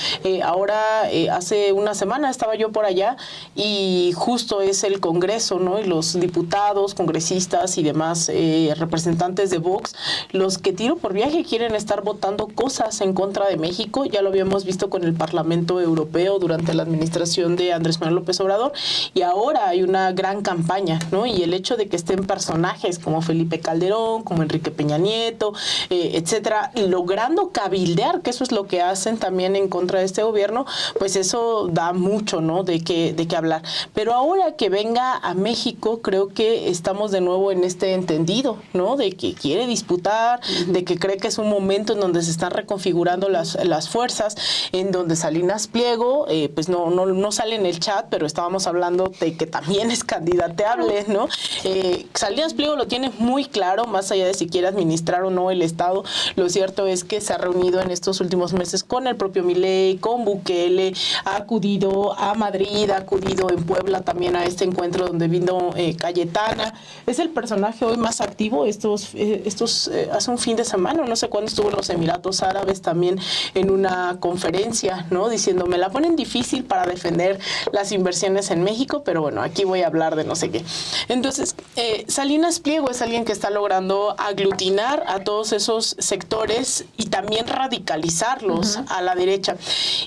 Ahora, hace una semana estaba yo por allá y justo es el Congreso, ¿no? Y los diputados, congresistas y demás representantes de Vox, los que tiro por viaje quieren estar votando cosas en contra de México. Ya lo habíamos visto con el Parlamento Europeo durante la administración de Andrés Manuel López Obrador y ahora hay una gran campaña, ¿no? Y el hecho de que estén personajes como Felipe Calderón, como Enrique Peña Nieto, etcétera, logrando cabildear, que eso es lo que hacen también en contra de este gobierno, pues eso da mucho, ¿no? De qué hablar. Pero ahora que venga a México, creo que estamos de nuevo en este entendido, ¿no? De que quiere disputar, de que cree que es un momento en donde se están reconfigurando las fuerzas, en donde Salinas Pliego, pues no sale en el chat, pero estábamos hablando de que también es candidateable, ¿no? Salinas Pliego lo tiene muy claro, más allá de si quiere administrar o no el Estado. Lo cierto es que se ha reunido en estos últimos meses con el propio Milei, con Bukele, ha acudido a Madrid, ha acudido en Puebla también a este encuentro donde vino Cayetana. Es el personaje hoy más activo hace un fin de semana, no sé cuándo estuvo en los Emiratos Árabes también en una conferencia, ¿no? Diciendo, me la ponen difícil para defender las inversiones en México, pero bueno, aquí voy a hablar de no sé qué. Entonces, Salinas Pliego es alguien que está logrando aglutinar a todos esos sectores y también radicalizarlos a la derecha.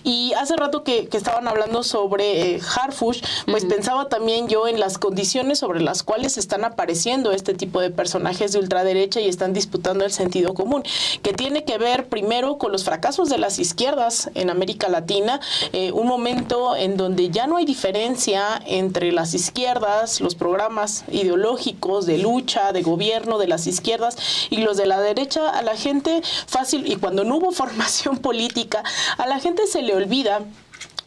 Y hace rato que estaban hablando sobre Harfuch, pues pensaba también yo en las condiciones sobre las cuales están apareciendo este tipo de personajes de ultraderecha y están disputando el sentido común, que tiene que ver primero con los fracasos de las izquierdas en América Latina, un momento en donde ya no hay diferencia entre las izquierdas, los programas ideológicos de lucha, de gobierno de las izquierdas y los de la derecha. A la gente fácil, y cuando no hubo formación política, a la gente se le olvida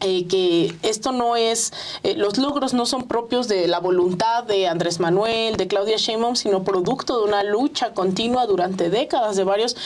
que esto no es, los logros no son propios de la voluntad de Andrés Manuel, de Claudia Sheinbaum, sino producto de una lucha continua durante décadas de varios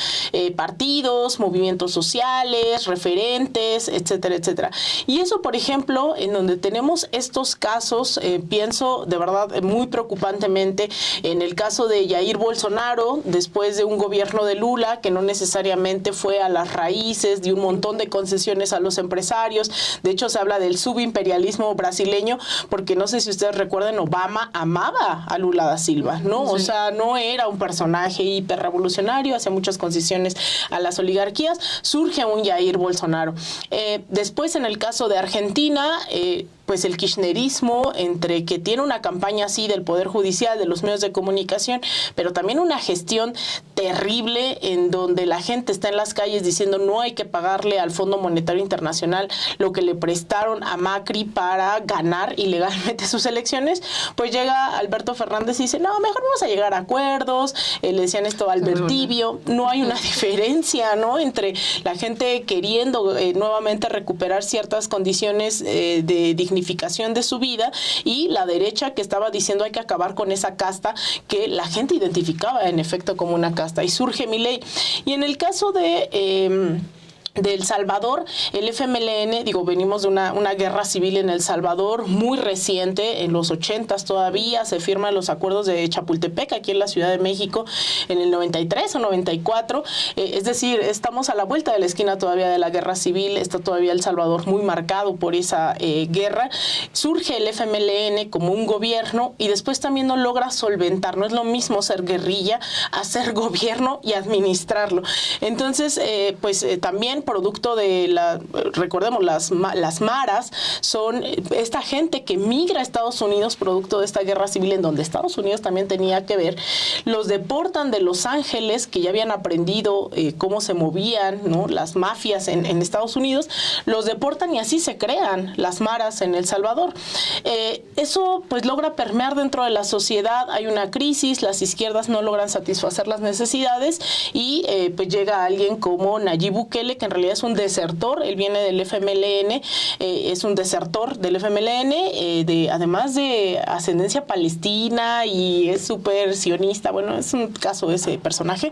partidos, movimientos sociales, referentes, etcétera, etcétera. Y eso, por ejemplo, en donde tenemos estos casos, pienso de verdad muy preocupantemente en el caso de Jair Bolsonaro, después de un gobierno de Lula que no necesariamente fue a las raíces de un montón de concesiones a los empresarios. De hecho, se habla del subimperialismo brasileño, porque no sé si ustedes recuerdan, Obama amaba a Lula da Silva, ¿no? Sí. O sea, no era un personaje hiperrevolucionario, hacía muchas concesiones a las oligarquías. Surge un Jair Bolsonaro. Después, en el caso de Argentina, pues el kirchnerismo, entre que tiene una campaña así del Poder Judicial, de los medios de comunicación, pero también una gestión terrible en donde la gente está en las calles diciendo no hay que pagarle al Fondo Monetario Internacional lo que le prestaron a Macri para ganar ilegalmente sus elecciones, pues llega Alberto Fernández y dice, no, mejor vamos a llegar a acuerdos, le decían esto a Albert Tibio, no hay una diferencia, ¿no?, entre la gente queriendo nuevamente recuperar ciertas condiciones de dignificación de su vida y la derecha que estaba diciendo hay que acabar con esa casta que la gente identificaba en efecto como una casta, y surge Milei. Y en el caso de El Salvador, el FMLN, venimos de una guerra civil en El Salvador muy reciente, en los 80s todavía, se firman los acuerdos de Chapultepec, aquí en la Ciudad de México, en el 93 o 94, es decir, estamos a la vuelta de la esquina todavía de la guerra civil, está todavía El Salvador muy marcado por esa guerra, surge el FMLN como un gobierno y después también no logra solventar, no es lo mismo ser guerrilla a ser gobierno y administrarlo. Entonces, también producto de recordemos, las maras son esta gente que migra a Estados Unidos producto de esta guerra civil en donde Estados Unidos también tenía que ver, los deportan de Los Ángeles, que ya habían aprendido cómo se movían, ¿no?, las mafias en Estados Unidos, los deportan y así se crean las maras en El Salvador. Eso pues logra permear dentro de la sociedad, hay una crisis, las izquierdas no logran satisfacer las necesidades y pues llega alguien como Nayib Bukele, que en realidad es un desertor, él viene del FMLN, es un desertor del FMLN, además de ascendencia palestina y es súper sionista, bueno, es un caso ese personaje.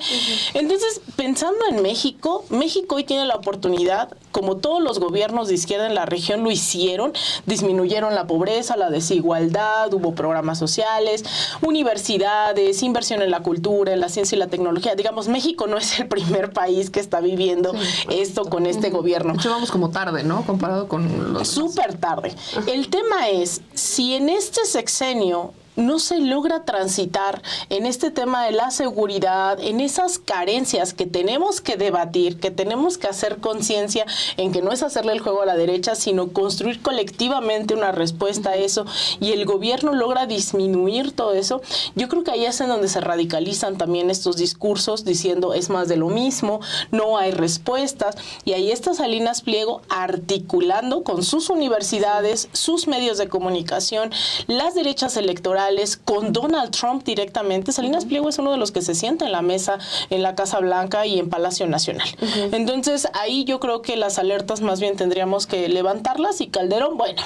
Entonces, pensando en México hoy tiene la oportunidad, como todos los gobiernos de izquierda en la región lo hicieron, disminuyeron la pobreza, la desigualdad, hubo programas sociales, universidades, inversión en la cultura, en la ciencia y la tecnología. Digamos, México no es el primer país que está viviendo esto con este gobierno. De hecho, vamos como tarde, ¿no?, comparado con los... Súper tarde. El tema es, si en este sexenio no se logra transitar en este tema de la seguridad, en esas carencias que tenemos que debatir, que tenemos que hacer conciencia en que no es hacerle el juego a la derecha, sino construir colectivamente una respuesta a eso, y el gobierno logra disminuir todo eso, yo creo que ahí es en donde se radicalizan también estos discursos diciendo es más de lo mismo, no hay respuestas, y ahí está Salinas Pliego articulando con sus universidades, sus medios de comunicación, las derechas electorales, con Donald Trump directamente. Salinas Pliego es uno de los que se sienta en la mesa en la Casa Blanca y en Palacio Nacional. Entonces, ahí yo creo que las alertas más bien tendríamos que levantarlas, y Calderón, bueno...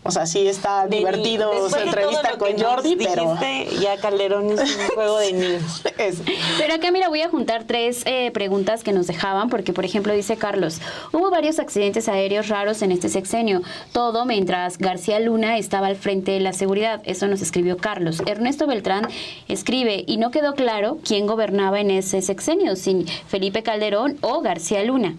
O sea, sí está divertido su entrevista con Jordi, pero... Ya Calderón es un juego de niños. Pero acá, mira, voy a juntar 3 preguntas que nos dejaban, porque, por ejemplo, dice Carlos, hubo varios accidentes aéreos raros en este sexenio, todo mientras García Luna estaba al frente de la seguridad. Eso nos escribió Carlos. Ernesto Beltrán escribe, y no quedó claro quién gobernaba en ese sexenio, si Felipe Calderón o García Luna.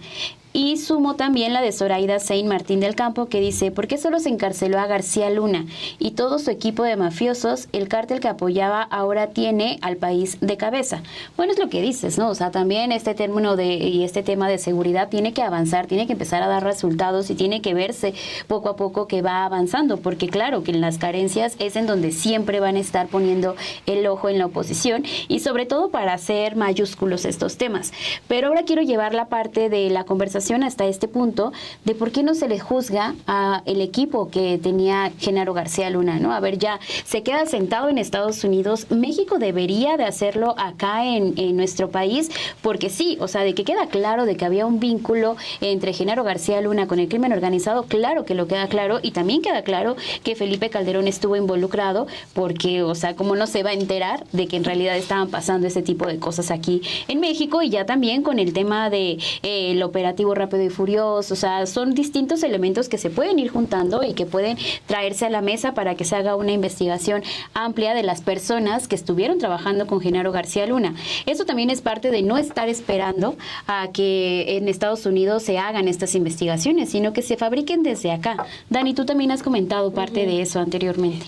Y sumo también la de Zoraida Saint Martín del Campo, que dice, ¿por qué solo se encarceló a García Luna y todo su equipo de mafiosos? El cártel que apoyaba ahora tiene al país de cabeza. Bueno, es lo que dices, ¿no? O sea, también este término y este tema de seguridad tiene que avanzar, tiene que empezar a dar resultados y tiene que verse poco a poco que va avanzando, porque claro que en las carencias es en donde siempre van a estar poniendo el ojo en la oposición, y sobre todo para hacer mayúsculos estos temas. Pero ahora quiero llevar la parte de la conversación hasta este punto de por qué no se le juzga a el equipo que tenía Genaro García Luna, ¿no? A ver, ya se queda sentado en Estados Unidos, México debería de hacerlo acá en nuestro país, porque sí, o sea, de que queda claro de que había un vínculo entre Genaro García Luna con el crimen organizado, claro que lo queda claro, y también queda claro que Felipe Calderón estuvo involucrado, porque, o sea, ¿cómo no se va a enterar de que en realidad estaban pasando ese tipo de cosas aquí en México? Y ya también con el tema de el operativo Rápido y Furioso, o sea, son distintos elementos que se pueden ir juntando y que pueden traerse a la mesa para que se haga una investigación amplia de las personas que estuvieron trabajando con Genaro García Luna. Eso también es parte de no estar esperando a que en Estados Unidos se hagan estas investigaciones, sino que se fabriquen desde acá. Dani, tú también has comentado parte de eso anteriormente.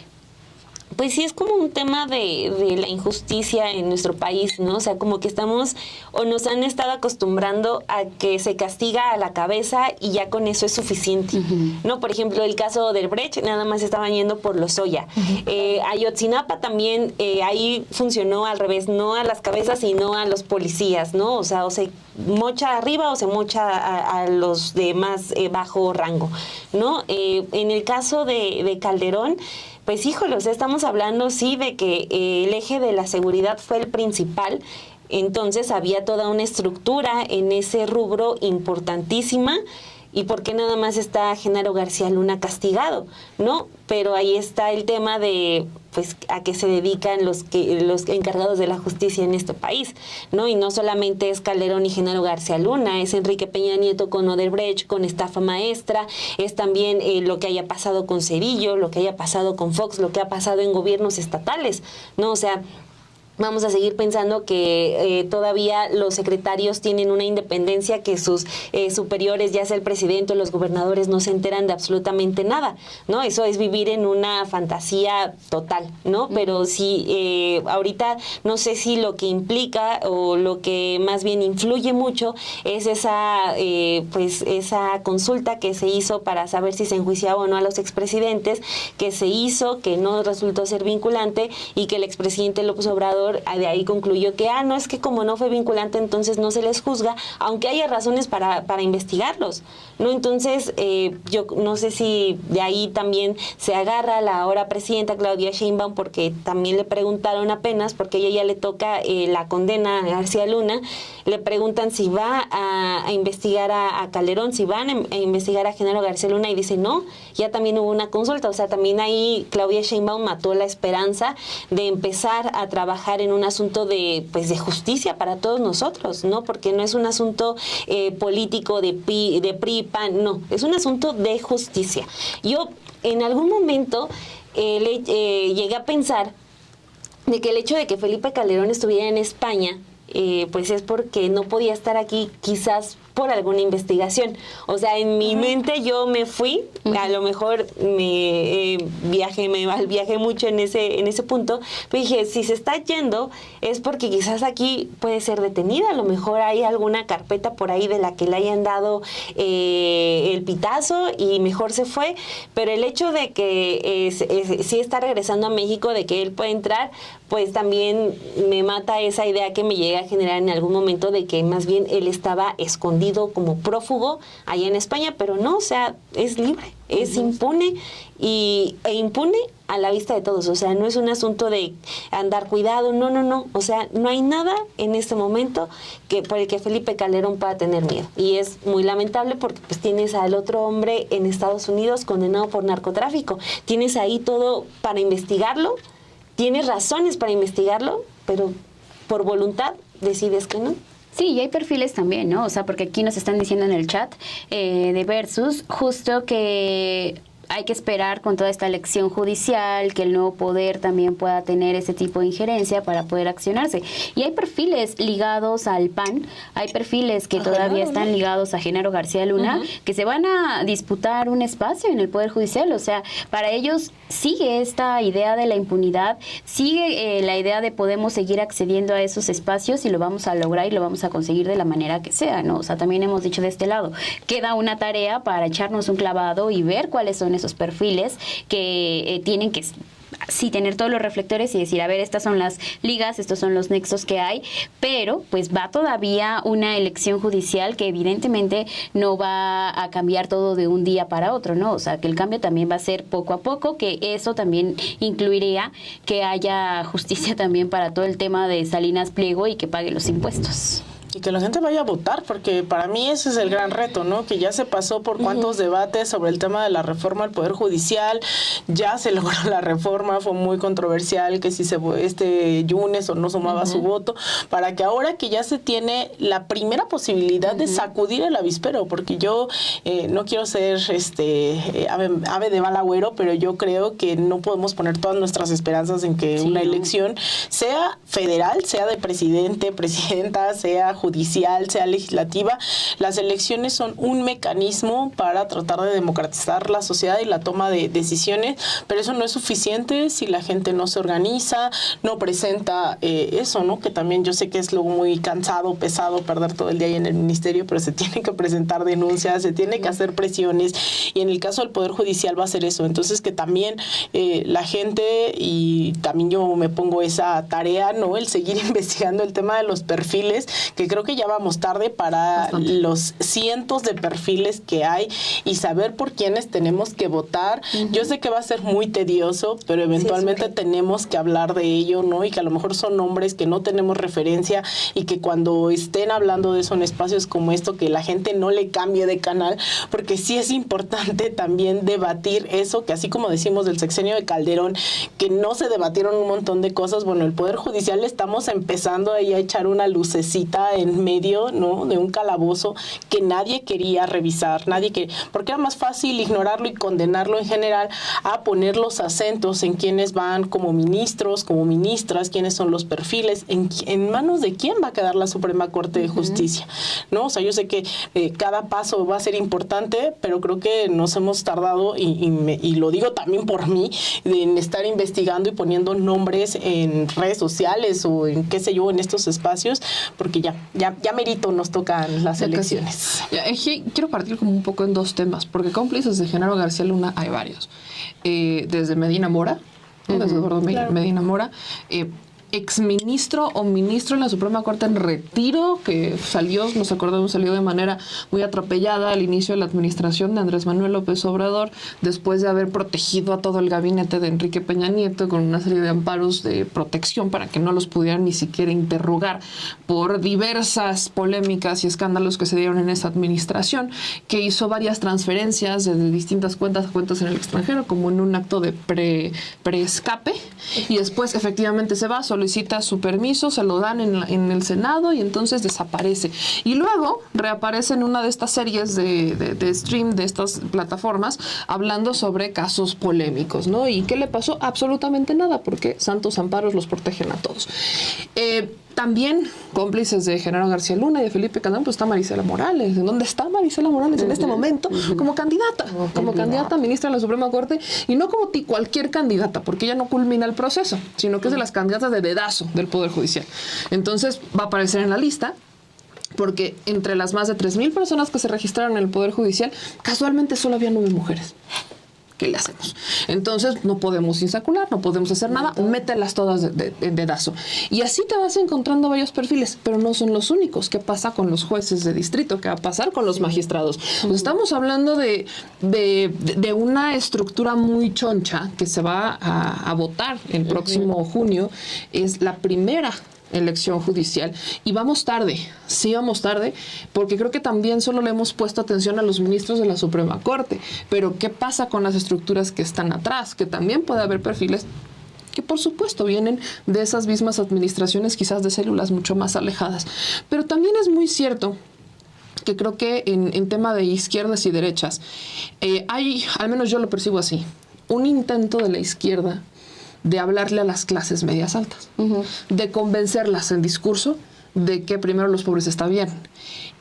pues sí es como un tema de la injusticia en nuestro país, ¿no? O sea, como que estamos o nos han estado acostumbrando a que se castiga a la cabeza y ya con eso es suficiente, ¿no? Por ejemplo, el caso del Brecht, nada más estaban yendo por Lozoya. Ayotzinapa también, ahí funcionó al revés, no a las cabezas, sino a los policías, ¿no? O sea, o se mocha arriba o se mocha a los de más bajo rango, ¿no? En el caso de Calderón, pues híjole, o sea, estamos hablando sí de que el eje de la seguridad fue el principal, entonces había toda una estructura en ese rubro importantísima. ¿Y por qué nada más está Genaro García Luna castigado? ¿No? Pero ahí está el tema de, pues, a qué se dedican los encargados de la justicia en este país, ¿no? Y no solamente es Calderón y Genaro García Luna, es Enrique Peña Nieto con Odebrecht, con estafa maestra, es también lo que haya pasado con Cedillo, lo que haya pasado con Fox, lo que ha pasado en gobiernos estatales, ¿no? O sea, vamos a seguir pensando que todavía los secretarios tienen una independencia que sus superiores, ya sea el presidente o los gobernadores, no se enteran de absolutamente nada, ¿no? Eso es vivir en una fantasía total, ¿no? Pero sí, ahorita no sé si lo que implica o lo que más bien influye mucho es esa consulta que se hizo para saber si se enjuiciaba o no a los expresidentes, que se hizo, que no resultó ser vinculante y que el expresidente López Obrador de ahí concluyó que, no, es que como no fue vinculante, entonces no se les juzga, aunque haya razones para investigarlos, ¿no? Entonces, yo no sé si de ahí también se agarra la ahora presidenta Claudia Sheinbaum, porque también le preguntaron apenas, porque a ella ya le toca la condena a García Luna, le preguntan si va a investigar a Calderón, si van a investigar a Genaro García Luna, y dice no, ya también hubo una consulta, o sea, también ahí Claudia Sheinbaum mató la esperanza de empezar a trabajar en un asunto de justicia para todos nosotros, ¿no? Porque no es un asunto político de PRI, PAN, no, es un asunto de justicia. Yo en algún momento llegué a pensar de que el hecho de que Felipe Calderón estuviera en España, pues es porque no podía estar aquí quizás por alguna investigación. O sea, en mi mente yo me fui, a lo mejor me viajé mucho en ese punto, pero dije, si se está yendo es porque quizás aquí puede ser detenida, a lo mejor hay alguna carpeta por ahí de la que le hayan dado el pitazo y mejor se fue, pero el hecho de que sí está regresando a México, de que él puede entrar, pues también me mata esa idea que me llega a generar en algún momento de que más bien él estaba escondido como prófugo allá en España, pero no, o sea, es libre, es impune e impune a la vista de todos, o sea, no es un asunto de andar cuidado, no, o sea, no hay nada en este momento por el que Felipe Calderón pueda tener miedo, y es muy lamentable porque pues tienes al otro hombre en Estados Unidos condenado por narcotráfico, tienes ahí todo para investigarlo, tienes razones para investigarlo, pero por voluntad decides que no. Sí, y hay perfiles también, ¿no? O sea, porque aquí nos están diciendo en el chat de Versus justo que hay que esperar con toda esta elección judicial que el nuevo poder también pueda tener ese tipo de injerencia para poder accionarse. Y hay perfiles ligados al PAN, hay perfiles que todavía están ligados a Genaro García Luna, que se van a disputar un espacio en el Poder Judicial. O sea, para ellos sigue esta idea de la impunidad, sigue la idea de podemos seguir accediendo a esos espacios y lo vamos a lograr y lo vamos a conseguir de la manera que sea, ¿no? O sea, también hemos dicho de este lado, queda una tarea para echarnos un clavado y ver cuáles son esos perfiles que tienen que sí tener todos los reflectores y decir, a ver, estas son las ligas, estos son los nexos que hay, pero pues va todavía una elección judicial que evidentemente no va a cambiar todo de un día para otro, ¿no? O sea, que el cambio también va a ser poco a poco, que eso también incluiría que haya justicia también para todo el tema de Salinas Pliego y que pague los impuestos. Y que la gente vaya a votar, porque para mí ese es el gran reto, ¿no? Que ya se pasó por cuántos debates sobre el tema de la reforma al Poder Judicial, ya se logró la reforma, fue muy controversial que si Yunes o no sumaba su voto, para que ahora que ya se tiene la primera posibilidad de sacudir el avispero, porque yo no quiero ser ave de mal agüero, pero yo creo que no podemos poner todas nuestras esperanzas en que una elección sea federal, sea de presidente, presidenta, sea judicial, sea legislativa, las elecciones son un mecanismo para tratar de democratizar la sociedad y la toma de decisiones, pero eso no es suficiente si la gente no se organiza, no presenta eso, ¿no? Que también yo sé que es luego muy cansado, pesado perder todo el día ahí en el ministerio, pero se tiene que presentar denuncias, se tiene que hacer presiones, y en el caso del Poder Judicial va a ser eso. Entonces que también la gente, y también yo me pongo esa tarea, ¿no? El seguir investigando el tema de los perfiles, que creo que ya vamos tarde para los cientos de perfiles que hay y saber por quiénes tenemos que votar. Yo sé que va a ser muy tedioso, pero eventualmente tenemos que hablar de ello, ¿no? Y que a lo mejor son nombres que no tenemos referencia y que cuando estén hablando de eso en espacios como esto, que la gente no le cambie de canal, porque sí es importante también debatir eso, que así como decimos del sexenio de Calderón, que no se debatieron un montón de cosas, bueno, el Poder Judicial estamos empezando ahí a echar una lucecita en medio, ¿no? De un calabozo que nadie quería revisar, porque era más fácil ignorarlo y condenarlo en general a poner los acentos en quiénes van como ministros, como ministras, quiénes son los perfiles, en manos de quién va a quedar la Suprema Corte de Justicia, ¿no? O sea, yo sé que cada paso va a ser importante, pero creo que nos hemos tardado, y lo digo también por mí, en estar investigando y poniendo nombres en redes sociales o en qué sé yo, en estos espacios, porque ya merito nos tocan las elecciones. Quiero partir como un poco en dos temas, porque cómplices de Genaro García Luna hay varios. Desde Medina Mora, desde Eduardo Medina Mora, exministro o ministro en la Suprema Corte en retiro, que salió de manera muy atropellada al inicio de la administración de Andrés Manuel López Obrador, después de haber protegido a todo el gabinete de Enrique Peña Nieto con una serie de amparos de protección para que no los pudieran ni siquiera interrogar por diversas polémicas y escándalos que se dieron en esa administración, que hizo varias transferencias de distintas cuentas a cuentas en el extranjero, como en un acto de preescape, y después efectivamente se va, solicita su permiso, se lo dan en el Senado y entonces desaparece. Y luego reaparece en una de estas series de stream de estas plataformas hablando sobre casos polémicos, ¿no? ¿Y qué le pasó? Absolutamente nada, porque santos amparos los protegen a todos. También cómplices de Genaro García Luna y de Felipe Calderón, pues está Marisela Morales. ¿En dónde está Marisela Morales en este momento? Como candidata a ministra de la Suprema Corte, y no como cualquier candidata, porque ella no culmina el proceso, sino que es de las candidatas de dedazo del Poder Judicial. Entonces va a aparecer en la lista, porque entre las más de 3,000 personas que se registraron en el Poder Judicial, casualmente solo había 9 mujeres. ¿Qué le hacemos? Entonces no podemos insacular, no podemos hacer nada, mételas todas de dedazo. Y así te vas encontrando varios perfiles, pero no son los únicos. ¿Qué pasa con los jueces de distrito? ¿Qué va a pasar con los magistrados? Pues estamos hablando de una estructura muy choncha que se va a votar el próximo junio. Es la primera elección judicial y vamos tarde, porque creo que también solo le hemos puesto atención a los ministros de la Suprema Corte, pero ¿qué pasa con las estructuras que están atrás? Que también puede haber perfiles que por supuesto vienen de esas mismas administraciones, quizás de células mucho más alejadas, pero también es muy cierto que creo que en tema de izquierdas y derechas hay, al menos yo lo percibo así, un intento de la izquierda de hablarle a las clases medias altas, de convencerlas en discurso de que primero los pobres está bien.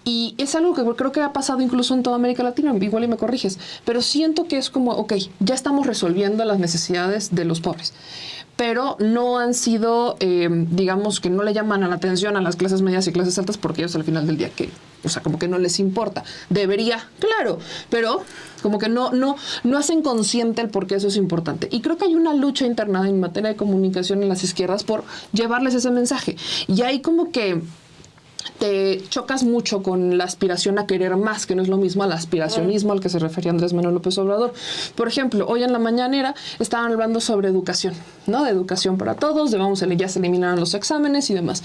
Y es algo que creo que ha pasado incluso en toda América Latina, igual y me corriges, pero siento que es como, ok, ya estamos resolviendo las necesidades de los pobres, pero no han sido, digamos que no le llaman a la atención a las clases medias y clases altas, porque ellos al final del día, como que no les importa. Debería, claro, pero como que no hacen consciente el por qué eso es importante. Y creo que hay una lucha interna en materia de comunicación en las izquierdas por llevarles ese mensaje. Y ahí como que te chocas mucho con la aspiración a querer más, que no es lo mismo al aspiracionismo al que se refería Andrés Manuel López Obrador. Por ejemplo, hoy en la mañanera estaban hablando sobre educación, ¿no? De educación para todos, ya se eliminaron los exámenes y demás.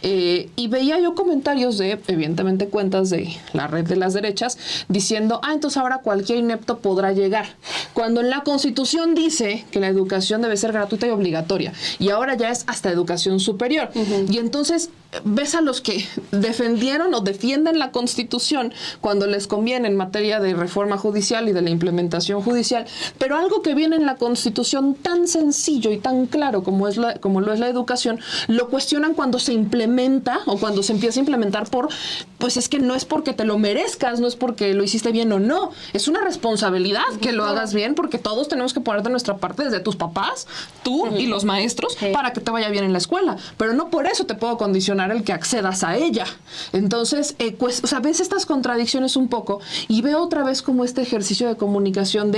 Y veía yo comentarios de, evidentemente, cuentas de la red de las derechas diciendo, entonces ahora cualquier inepto podrá llegar. Cuando en la Constitución dice que la educación debe ser gratuita y obligatoria, y ahora ya es hasta educación superior. Y entonces ves a los que defendieron o defienden la Constitución cuando les conviene en materia de reforma judicial y de la implementación judicial, pero algo que viene en la Constitución tan sencillo y tan claro como lo es la educación, lo cuestionan cuando se implementa o cuando se empieza a implementar pues es que no es porque te lo merezcas, no es porque lo hiciste bien o no, es una responsabilidad que lo hagas bien, porque todos tenemos que poner de nuestra parte, desde tus papás, tú y los maestros, para que te vaya bien en la escuela, pero no por eso te puedo condicionar el que accedas a ella. Entonces, pues, o sea, ves estas contradicciones un poco y veo otra vez como este ejercicio de comunicación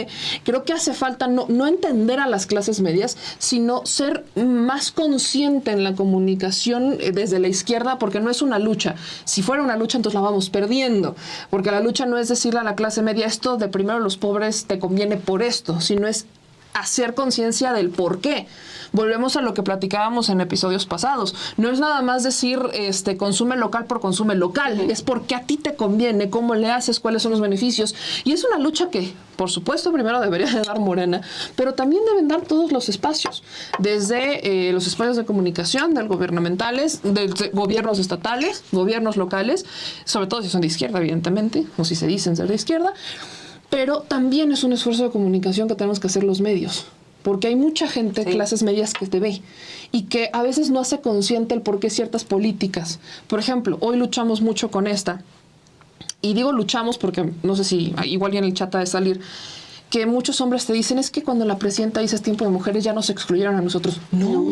creo que hace falta no entender a las clases medias, sino ser más consciente en la comunicación desde la izquierda, porque no es una lucha. Si fuera una lucha, entonces la vamos perdiendo, porque la lucha no es decirle a la clase media esto de primero los pobres te conviene por esto, sino es hacer conciencia del por qué. Volvemos a lo que platicábamos en episodios pasados. No es nada más decir consume local por consume local. Es porque a ti te conviene, cómo le haces, cuáles son los beneficios. Y es una lucha que, por supuesto, primero debería de dar Morena, pero también deben dar todos los espacios. Desde los espacios de comunicación, del gubernamentales, de gobiernos estatales, gobiernos locales, sobre todo si son de izquierda, evidentemente, o si se dicen ser de izquierda. Pero también es un esfuerzo de comunicación que tenemos que hacer los medios, porque hay mucha gente, clases medias, que te ve y que a veces no hace consciente el por qué ciertas políticas. Por ejemplo, hoy luchamos mucho con esta, y digo luchamos porque no sé si igual ya en el chat ha de salir, que muchos hombres te dicen, es que cuando la presidenta dice es tiempo de mujeres ya nos excluyeron a nosotros. No.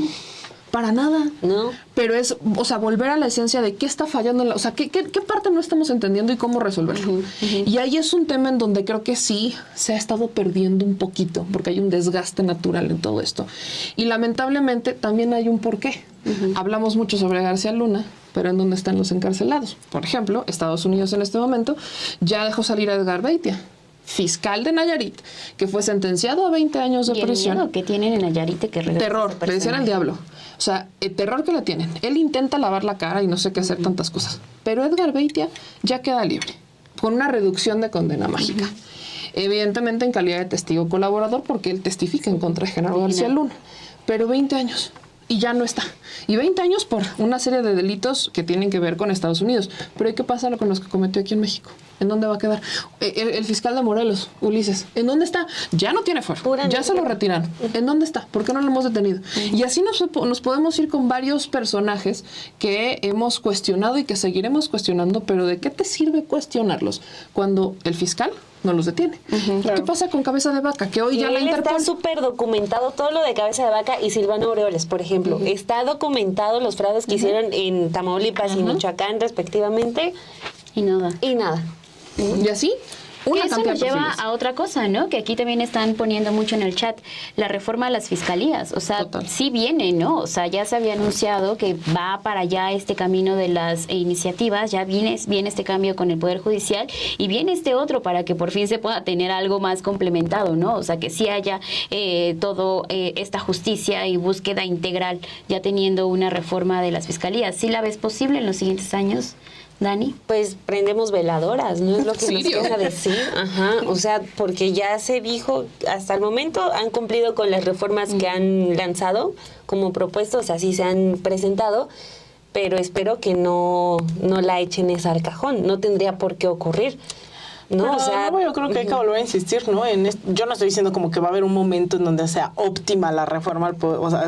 Para nada. No. Pero es, o sea, volver a la esencia de qué está fallando, o sea, qué parte no estamos entendiendo y cómo resolverlo. Y ahí es un tema en donde creo que sí se ha estado perdiendo un poquito, porque hay un desgaste natural en todo esto. Y lamentablemente también hay un porqué. Hablamos mucho sobre García Luna, pero ¿en dónde están los encarcelados? Por ejemplo, Estados Unidos en este momento ya dejó salir a Edgar Beitia, fiscal de Nayarit, que fue sentenciado a 20 años de prisión. El miedo que tienen en Nayarit que terror, le decían al diablo. O sea, el terror que le tienen. Él intenta lavar la cara y no sé qué hacer tantas cosas. Pero Edgar Beitia ya queda libre, con una reducción de condena mágica. Evidentemente en calidad de testigo colaborador, porque él testifica en contra de Genaro García Luna. Pero 20 años. Y ya no está. Y 20 años por una serie de delitos que tienen que ver con Estados Unidos. Pero ¿y qué pasa con los que cometió aquí en México? ¿En dónde va a quedar? El fiscal de Morelos, Ulises, ¿en dónde está? Ya no tiene fuero. Ya se lo retiraron. ¿En dónde está? ¿Por qué no lo hemos detenido? Y así nos podemos ir con varios personajes que hemos cuestionado y que seguiremos cuestionando, pero ¿de qué te sirve cuestionarlos cuando el fiscal no los detiene? ¿Qué pasa con Cabeza de Vaca? Que hoy ya la Interpol... Está súper documentado todo lo de Cabeza de Vaca y Silvano Aureoles, por ejemplo. Está documentado los fraudes que hicieron en Tamaulipas y Michoacán, respectivamente. Y nada. Y nada. Y así... Que eso nos lleva a otra cosa, ¿no? Que aquí también están poniendo mucho en el chat, la reforma a las fiscalías. O sea, sí viene, ¿no? O sea, ya se había anunciado que va para allá este camino de las iniciativas, ya viene este cambio con el Poder Judicial y viene este otro para que por fin se pueda tener algo más complementado, ¿no? O sea, que sí haya todo esta justicia y búsqueda integral, ya teniendo una reforma de las fiscalías. ¿Sí la ves posible en los siguientes años, Dani? Pues prendemos veladoras, ¿no? Es lo que nos queda decir. O sea, porque ya se dijo, hasta el momento han cumplido con las reformas que han lanzado como propuestos, así se han presentado, pero espero que no la echen esa al cajón, no tendría por qué ocurrir. No, pero, o sea, yo creo que hay que volver a insistir, ¿no? Yo no estoy diciendo como que va a haber un momento en donde sea óptima la reforma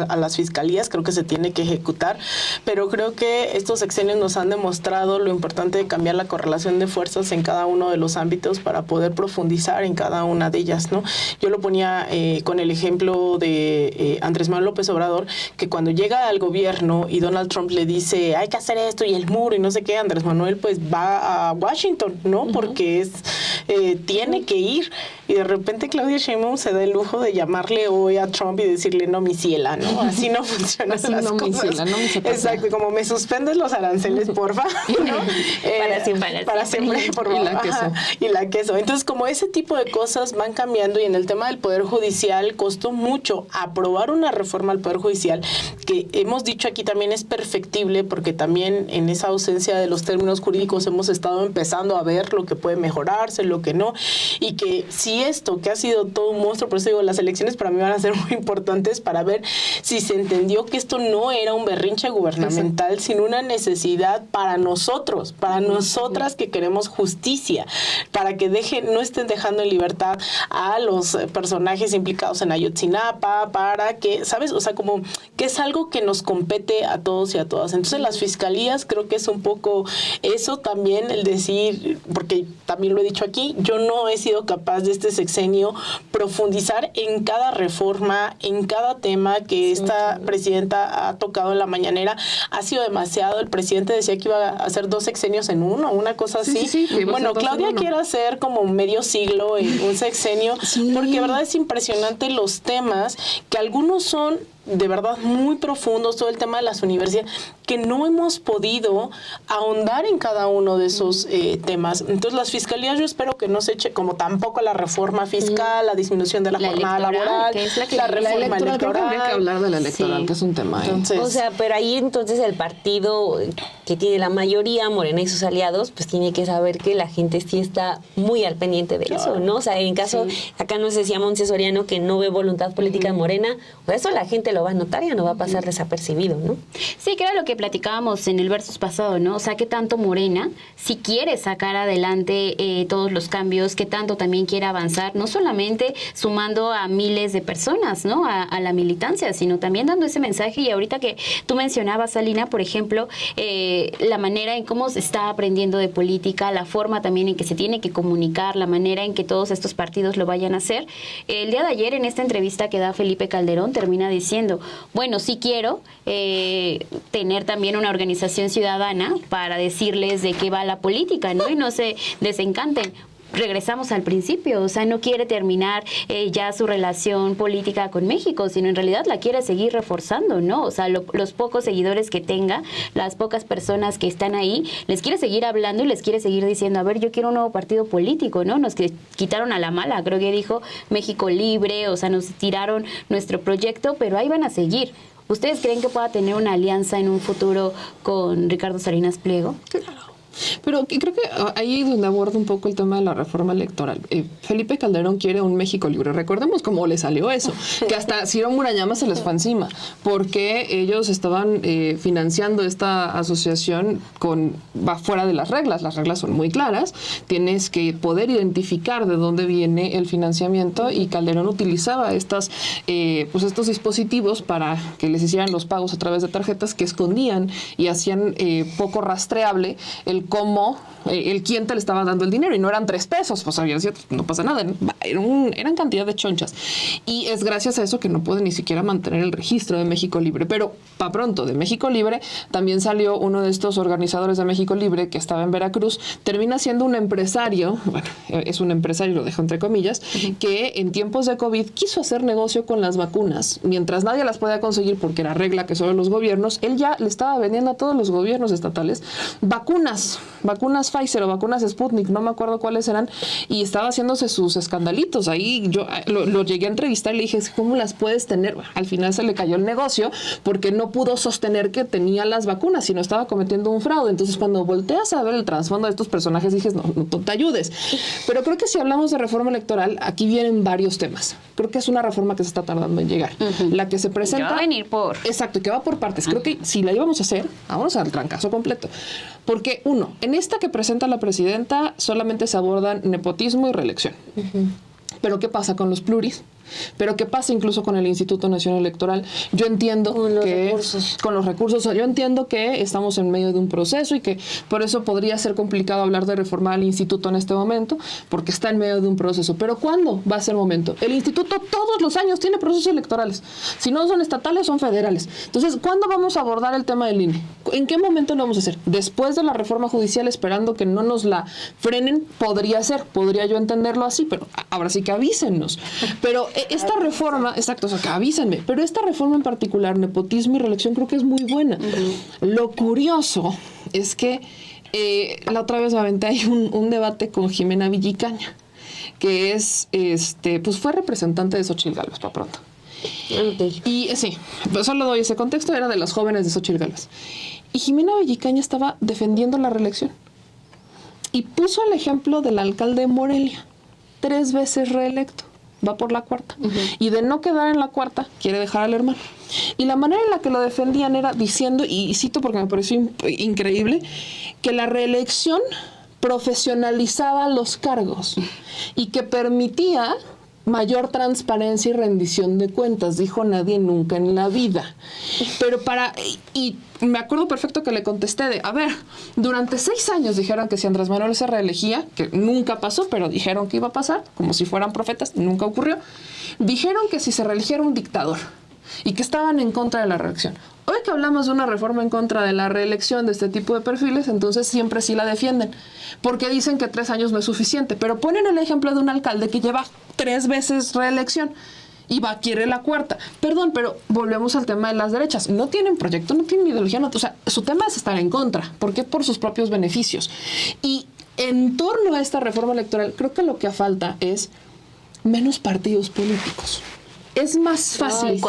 a las fiscalías, creo que se tiene que ejecutar, pero creo que estos sexenios nos han demostrado lo importante de cambiar la correlación de fuerzas en cada uno de los ámbitos para poder profundizar en cada una de ellas, ¿no? Yo lo ponía con el ejemplo de Andrés Manuel López Obrador, que cuando llega al gobierno y Donald Trump le dice hay que hacer esto y el muro y no sé qué, Andrés Manuel pues va a Washington, ¿no? Porque tiene que ir, y de repente Claudia Sheinbaum se da el lujo de llamarle hoy a Trump y decirle no, mi ciela, ¿no? Así no funcionan así las no, cosas. Mi ciela, no, mi exacto, como me suspendes los aranceles, porfa, ¿no? Para siempre, por favor. Y la queso. Y la queso. Entonces, como ese tipo de cosas van cambiando, y en el tema del Poder Judicial costó mucho aprobar una reforma al Poder Judicial, que hemos dicho aquí también es perfectible, porque también en esa ausencia de los términos jurídicos hemos estado empezando a ver lo que puede mejorarse, lo digo que no. Y que si esto, que ha sido todo un monstruo, por eso digo, las elecciones para mí van a ser muy importantes para ver si se entendió que esto no era un berrinche gubernamental, sino una necesidad para nosotros, para nosotras que queremos justicia, para que no estén dejando en libertad a los personajes implicados en Ayotzinapa, para que, ¿sabes? O sea, como que es algo que nos compete a todos y a todas. Entonces las fiscalías creo que es un poco eso también, el decir, porque también lo he dicho aquí, yo no he sido capaz de este sexenio profundizar en cada reforma, en cada tema que esta presidenta ha tocado en la mañanera. Ha sido demasiado. El presidente decía que iba a hacer 2 sexenios en uno, una cosa así. Bueno, Claudia quiere hacer como medio siglo en un sexenio, porque de verdad es impresionante los temas, que algunos son de verdad muy profundos, todo el tema de las universidades, que no hemos podido ahondar en cada uno de esos temas. Entonces las fiscalías yo espero que no se eche, como tampoco la reforma fiscal, la disminución de la jornada laboral, que es la reforma electoral. Habría que hablar de la electoral, que es un tema. Entonces, o sea, pero ahí entonces el partido que tiene la mayoría, Morena y sus aliados, pues tiene que saber que la gente sí está muy al pendiente de eso, ¿no? O sea, en caso, acá nos decía Montse Soriano que no ve voluntad política de Morena, o eso la gente lo va a notar, ya no va a pasar desapercibido, ¿no? Sí, que era lo que platicábamos en el versus pasado, ¿no? O sea, que tanto Morena, si quiere sacar adelante todos los cambios, que tanto también quiere avanzar, no solamente sumando a miles de personas, ¿no? A la militancia, sino también dando ese mensaje. Y ahorita que tú mencionabas, Alina, por ejemplo, la manera en cómo se está aprendiendo de política, la forma también en que se tiene que comunicar, la manera en que todos estos partidos lo vayan a hacer. El día de ayer, en esta entrevista que da Felipe Calderón, termina diciendo, bueno, sí quiero tener también una organización ciudadana para decirles de qué va la política, ¿no? Y no se desencanten. Regresamos al principio, o sea, no quiere terminar ya su relación política con México, sino en realidad la quiere seguir reforzando, ¿no? O sea, los pocos seguidores que tenga, las pocas personas que están ahí, les quiere seguir hablando y les quiere seguir diciendo, a ver, yo quiero un nuevo partido político, ¿no? Nos quitaron a la mala, creo que dijo México Libre, o sea, nos tiraron nuestro proyecto, pero ahí van a seguir. ¿Ustedes creen que pueda tener una alianza en un futuro con Ricardo Salinas Pliego? Claro. Pero creo que ahí es donde aborda un poco el tema de la reforma electoral. Felipe Calderón quiere un México libre. Recordemos cómo le salió eso, que hasta Ciro Murayama se les fue encima, porque ellos estaban financiando esta asociación va fuera de las reglas. Las reglas son muy claras. Tienes que poder identificar de dónde viene el financiamiento, y Calderón utilizaba estos dispositivos para que les hicieran los pagos a través de tarjetas que escondían y hacían poco rastreable el cómo, el quién te le estaba dando el dinero, y no eran 3 pesos, pues había cierto, no pasa nada, eran cantidad de chonchas, y es gracias a eso que no puede ni siquiera mantener el registro de México Libre. Pero pa' pronto, de México Libre también salió uno de estos organizadores de México Libre que estaba en Veracruz, termina siendo un empresario, bueno, es un empresario, lo dejo entre comillas, que en tiempos de COVID quiso hacer negocio con las vacunas, mientras nadie las podía conseguir porque era regla que solo los gobiernos, él ya le estaba vendiendo a todos los gobiernos estatales vacunas Pfizer o vacunas Sputnik, no me acuerdo cuáles eran, y estaba haciéndose sus escandalitos. Ahí yo lo llegué a entrevistar y le dije, ¿cómo las puedes tener? Bueno, al final se le cayó el negocio porque no pudo sostener que tenía las vacunas, sino estaba cometiendo un fraude. Entonces, cuando volteas a ver el trasfondo de estos personajes, dije, no te ayudes. Pero creo que si hablamos de reforma electoral, aquí vienen varios temas. Creo que es una reforma que se está tardando en llegar. La que se presenta... Que va a venir por... Exacto, que va por partes. Creo que si la íbamos a hacer, vamos al trancazo completo. Porque, uno, en esta que presenta la presidenta solamente se abordan nepotismo y reelección. Pero ¿qué pasa con los pluris? Pero ¿qué pasa incluso con el Instituto Nacional Electoral? Yo entiendo con los recursos, yo entiendo que estamos en medio de un proceso y que por eso podría ser complicado hablar de reformar al instituto en este momento, porque está en medio de un proceso. Pero ¿cuándo va a ser el momento? El instituto todos los años tiene procesos electorales. Si no son estatales, son federales. Entonces, ¿cuándo vamos a abordar el tema del INE? ¿En qué momento lo vamos a hacer? Después de la reforma judicial, esperando que no nos la frenen, podría yo entenderlo así, pero ahora sí que avísennos. Pero esta reforma, exacto, o sea, que avísenme, pero esta reforma en particular, nepotismo y reelección, creo que es muy buena. Lo curioso es que la otra vez me aventé ahí un debate con Jimena Villicaña, que es, pues fue representante de Xóchitl Gálvez, para pronto. Y sí, pues solo doy ese contexto, era de las jóvenes de Xóchitl Gálvez. Y Jimena Villicaña estaba defendiendo la reelección. y puso el ejemplo del alcalde de Morelia, 3 veces reelecto, va por la 4ª, y de no quedar en la 4ª, quiere dejar al hermano. Y la manera en la que lo defendían era diciendo, y cito porque me pareció increíble, que la reelección profesionalizaba los cargos y que permitía mayor transparencia y rendición de cuentas. Dijo: nadie nunca en la vida. Pero y me acuerdo perfecto que le contesté de, a ver, durante 6 años dijeron que si Andrés Manuel se reelegía, que nunca pasó, pero dijeron que iba a pasar, como si fueran profetas, nunca ocurrió. Dijeron que si se reeligiera un dictador y que estaban en contra de la reelección. Hoy que hablamos de una reforma en contra de la reelección de este tipo de perfiles, entonces siempre sí la defienden, porque dicen que 3 años no es suficiente, pero ponen el ejemplo de un alcalde que lleva 3 veces reelección y quiere la 4ª. Perdón, pero volvemos al tema de las derechas. No tienen proyecto, no tienen ideología, o sea, su tema es estar en contra. ¿Por qué? Por sus propios beneficios. Y en torno a esta reforma electoral, creo que lo que falta es menos partidos políticos. Es más fácil,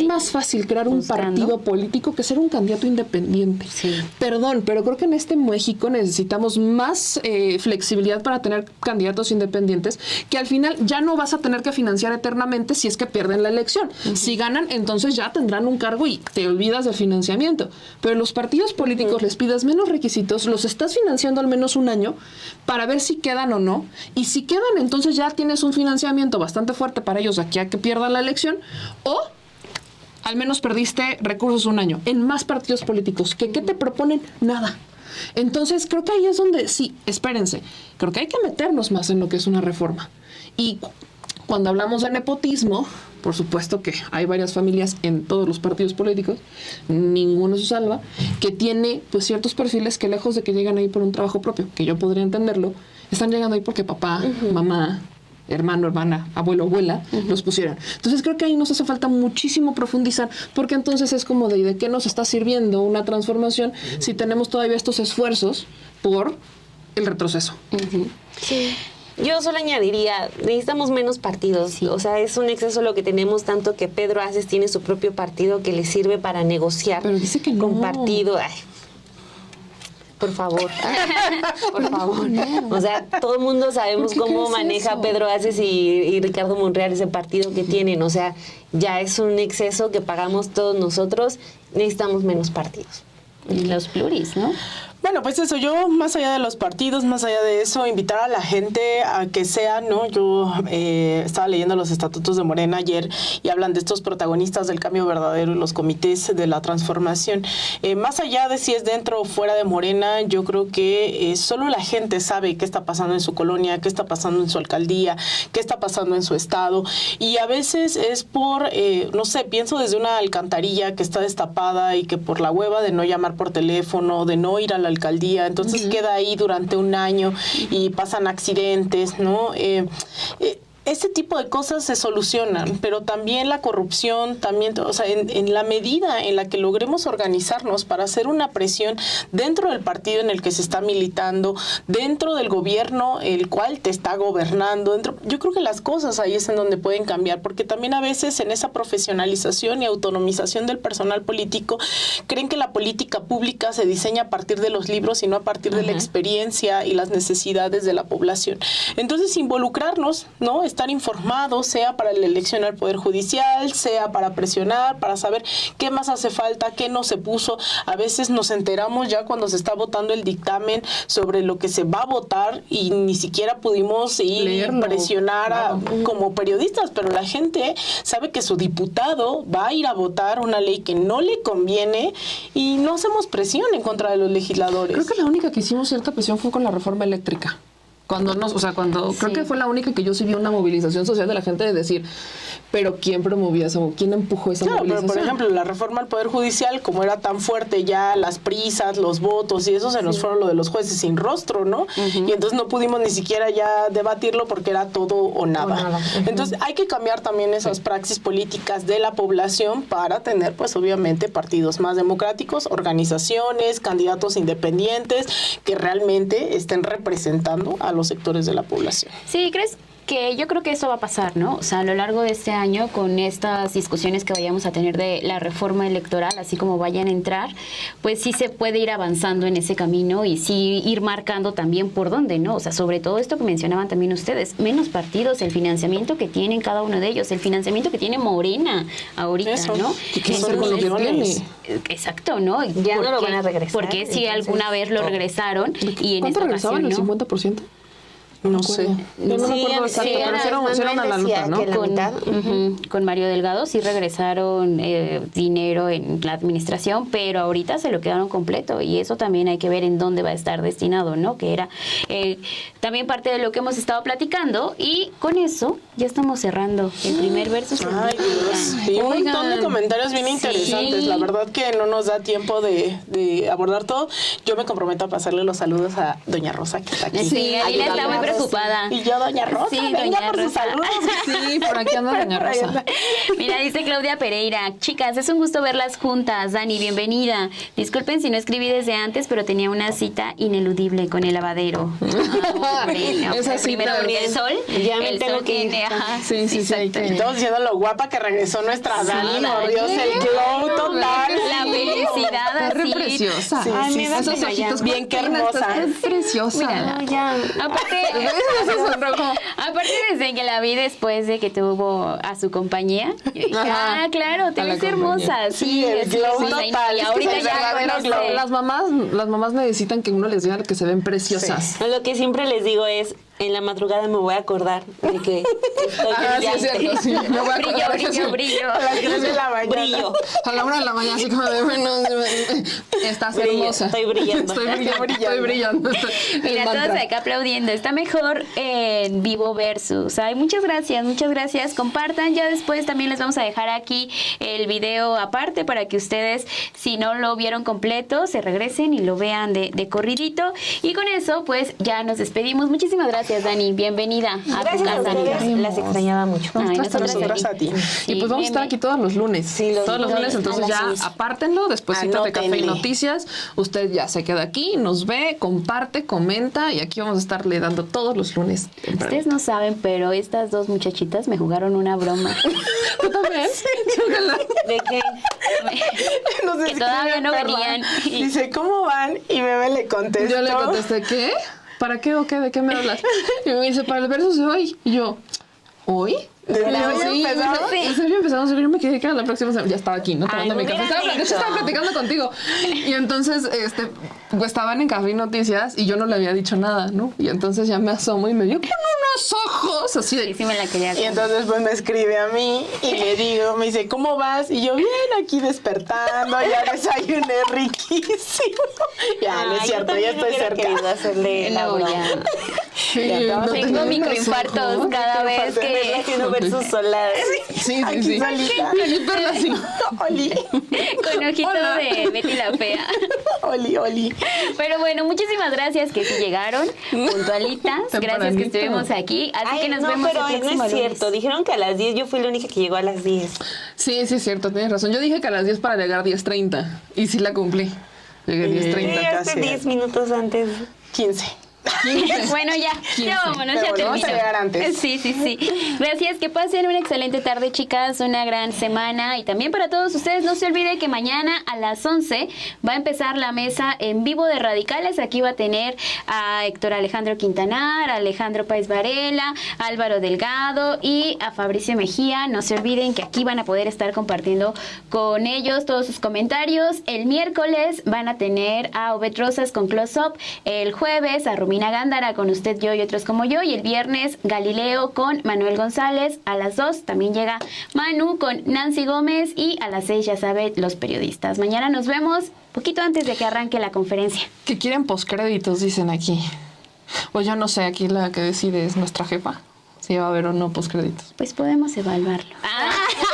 más fácil crear un partido político que ser un candidato independiente. Sí. Perdón, pero creo que en este México necesitamos más flexibilidad para tener candidatos independientes, que al final ya no vas a tener que financiar eternamente si es que pierden la elección. Si ganan, entonces ya tendrán un cargo y te olvidas del financiamiento. Pero los partidos políticos les pidas menos requisitos, los estás financiando al menos un año para ver si quedan o no. Y si quedan, entonces ya tienes un financiamiento bastante fuerte para ellos aquí a que pierdan la elección, o al menos perdiste recursos un año. En más partidos políticos, ¿qué te proponen? Nada. Entonces creo que ahí es donde, sí, espérense, creo que hay que meternos más en lo que es una reforma. Y cuando hablamos de nepotismo, por supuesto que hay varias familias en todos los partidos políticos, ninguno se salva, que tiene pues ciertos perfiles que, lejos de que llegan ahí por un trabajo propio, que yo podría entenderlo, están llegando ahí porque papá, mamá, hermano, hermana, abuelo, abuela, los pusieron. Entonces creo que ahí nos hace falta muchísimo profundizar, porque entonces es como de qué nos está sirviendo una transformación si tenemos todavía estos esfuerzos por el retroceso. Sí. Yo solo añadiría, necesitamos menos partidos. Sí. O sea, es un exceso lo que tenemos, tanto que Pedro Aces tiene su propio partido que le sirve para negociar. Pero dice que no. Con partido. Ay, por favor. Por favor. O sea, todo el mundo sabemos cómo maneja Pedro Aces y Ricardo Monreal ese partido que tienen. O sea, ya es un exceso que pagamos todos nosotros. Necesitamos menos partidos. Y los pluris, ¿no? Bueno, pues eso, yo más allá de los partidos, más allá de eso, invitar a la gente a que sea, ¿no? Yo estaba leyendo los estatutos de Morena ayer y hablan de estos protagonistas del cambio verdadero y los comités de la transformación. Más allá de si es dentro o fuera de Morena, yo creo que solo la gente sabe qué está pasando en su colonia, qué está pasando en su alcaldía, qué está pasando en su estado, y a veces es por, no sé, pienso desde una alcantarilla que está destapada y que por la hueva de no llamar por teléfono, de no ir a la alcaldía, entonces queda ahí durante un año y pasan accidentes, ¿no? Este tipo de cosas se solucionan, pero también la corrupción, también, o sea, en la medida en la que logremos organizarnos para hacer una presión dentro del partido en el que se está militando, dentro del gobierno el cual te está gobernando, yo creo que las cosas ahí es en donde pueden cambiar, porque también a veces en esa profesionalización y autonomización del personal político, creen que la política pública se diseña a partir de los libros y no a partir de la experiencia y las necesidades de la población. Entonces, involucrarnos, ¿no? Estar informados, sea para la elección al Poder Judicial, sea para presionar, para saber qué más hace falta, qué no se puso. A veces nos enteramos ya cuando se está votando el dictamen sobre lo que se va a votar y ni siquiera pudimos ir a presionar como periodistas, pero la gente sabe que su diputado va a ir a votar una ley que no le conviene y no hacemos presión en contra de los legisladores. Creo que la única que hicimos cierta presión fue con la reforma eléctrica. Creo que fue la única que yo sí vi una movilización social de la gente de decir, pero ¿quién promovía esa, quién empujó esa movilización? Pero por ejemplo, la reforma al Poder Judicial, como era tan fuerte ya las prisas, los votos y eso, se nos fueron lo de los jueces sin rostro, ¿no? Y entonces no pudimos ni siquiera ya debatirlo porque era todo o nada. Entonces hay que cambiar también esas praxis políticas de la población para tener, pues obviamente, partidos más democráticos, organizaciones, candidatos independientes que realmente estén representando a los sectores de la población. Sí, ¿crees que yo creo que eso va a pasar, ¿no? O sea, a lo largo de este año, con estas discusiones que vayamos a tener de la reforma electoral, así como vayan a entrar, pues sí se puede ir avanzando en ese camino y sí ir marcando también por dónde, ¿no? O sea, sobre todo esto que mencionaban también ustedes, menos partidos, el financiamiento que tienen cada uno de ellos, el financiamiento que tiene Morena ahorita, Eso. ¿no? ¿Y qué hacer con lo que tiene? Exacto, ¿no? Ya no lo van a regresar, Porque si entonces- alguna vez lo regresaron y en ¿Cuánto esta regresaban? ocasión ¿El no. 50%? No sé. Yo no me acuerdo exacto, pero sí era una lanuta, ¿no? la mitad. Con Mario Delgado sí regresaron dinero en la administración, pero ahorita se lo quedaron completo y eso también hay que ver en dónde va a estar destinado, ¿no? Que era también parte de lo que hemos estado platicando y con eso ya estamos cerrando el primer versus. Ay, Dios. Y un montón de comentarios bien interesantes. Sí. La verdad que no nos da tiempo de abordar todo. Yo me comprometo a pasarle los saludos a doña Rosa, que está aquí. Sí, Alina está muy preocupada. Y yo, doña Rosa, Sí, venga doña por sus Rosa. saludos. Sí, por aquí anda doña Por ahí Rosa. anda. Mira, dice Claudia Pereira, chicas, es un gusto verlas juntas. Dani, bienvenida. Disculpen si no escribí desde antes, pero tenía una cita ineludible con el lavadero. Esa Primero cita porque el sol. Ya me el tengo sol que ir. tiene, ajá, Sí, sí, sí, hay exacto. que- Y todos diciendo lo guapa que regresó nuestra Dani, por Dani. Dios, el glow total. La felicidad Está re así. preciosa. Sí, Ay, sí, mira, sí, Esos sí, ojitos bien que Martina, hermosa. estás preciosa. Mírala. No, ya. Aparte, Eso sonrojó. aparte desde que la vi después de que tuvo a su compañía, yo dije, Ajá. claro, te A la ves compañía. hermosa. Sí, el así, glow sí, total. Y Es que ahorita es el ya verdadero con glow. este- Las mamás necesitan que uno les diga que se ven preciosas. Lo que siempre les digo es, en la madrugada me voy a acordar de que estoy Ah, sí, es brillante. cierto, sí. Me voy a Brillo, acordar que brillo, sí. brillo. A las 3 de la mañana. Brillo. A la 1 de la mañana, así como de, bueno, estás Brillo, hermosa. estoy brillando. Estoy brillando. El Mira, mantra. todos acá aplaudiendo. Está mejor en vivo versus. Ay, muchas gracias, muchas gracias. Compartan. Ya después también les vamos a dejar aquí el video aparte para que ustedes, si no lo vieron completo, se regresen y lo vean de corridito. Y con eso, pues ya nos despedimos. Muchísimas gracias, Dani. Bienvenida a tu Gracias a casa, amiga. ustedes, las extrañaba mucho. Ay, Nosotras a ti. Y pues vamos a estar aquí todos los lunes. Sí, todos los lunes, entonces a las ya 6. apártenlo, despuésito de Café y Anótenle. Noticias. Usted ya se queda aquí, nos ve, comparte, comenta y aquí vamos a estarle dando todos los lunes. Ustedes no saben, pero estas dos muchachitas me jugaron una broma. ¿Tú también? ¿De qué? Nos Que todavía escribe no Perla. venían. Dice, ¿cómo van? Y Bebe le contestó. Yo le contesté, ¿qué? ¿Para qué o qué? ¿De qué me hablas? Y me dice, para el verso de hoy. Y yo, ¿hoy? ¿Desde Y yo, hoy empezamos? ¿En serio empezamos? Yo me quedé que era la próxima semana. Ya estaba aquí, ¿no? Ay, Tomando mi me café. hubieran De hecho, estaba dicho. platicando contigo. Y entonces, pues estaban en Café y Noticias y yo no le había dicho nada, ¿no? Y entonces ya me asomo y me vio con unos ojos así de... Y sí me la quería Y entonces pues me escribe a mí y le digo, me dice, ¿cómo vas? Y yo, bien, aquí despertando, ya desayuné riquísimo. Ya, no es Ay, cierto, yo ya también estoy hubiera cerca. querido hacerle la Luego broma. ya. Sí, no no Tengo tenía microinfartos ojos. cada vez Verla que... haciendo versus solar. Sí, Aquí sí, sí. solita. Y mi perla así. Oli, Con ojito Hola. de Betty la Fea. Oli, Oli. Pero bueno, muchísimas gracias que sí llegaron puntualitas. Gracias que Tempranito. estuvimos aquí. Así Ay, que nos no, vemos pero el no próximo es cierto. lunes. Dijeron que a las 10, yo fui la única que llegó a las 10. Sí, sí, es cierto, tienes razón. Yo dije que a las 10 para llegar 10:30 y sí la cumplí. Llegué 10:30. Llegaste casi. 10 minutos antes. 15. Bueno, ya vámonos, ya Pero bueno, vamos a terminó. llegar antes. Sí, sí, sí. Gracias, que pasen una excelente tarde, chicas, una gran semana. Y también para todos ustedes, no se olvide que mañana a las 11 va a empezar la mesa en vivo de Radicales. Aquí va a tener a Héctor Alejandro Quintanar, a Alejandro Páez Varela, a Álvaro Delgado y a Fabricio Mejía. No se olviden que aquí van a poder estar compartiendo con ellos todos sus comentarios. El miércoles van a tener a Obed Rosas con Close Up. El jueves a Romina Gándara con Usted, Yo y Otros Como Yo. Y el viernes Galileo con Manuel González. A las 2 también llega Manu con Nancy Gómez. Y a las 6 ya sabe, los periodistas. Mañana nos vemos poquito antes de que arranque la conferencia. Que quieren postcréditos, dicen aquí. Pues yo no sé, aquí la que decide es nuestra jefa. Si va a haber o no postcréditos. Pues podemos evaluarlo.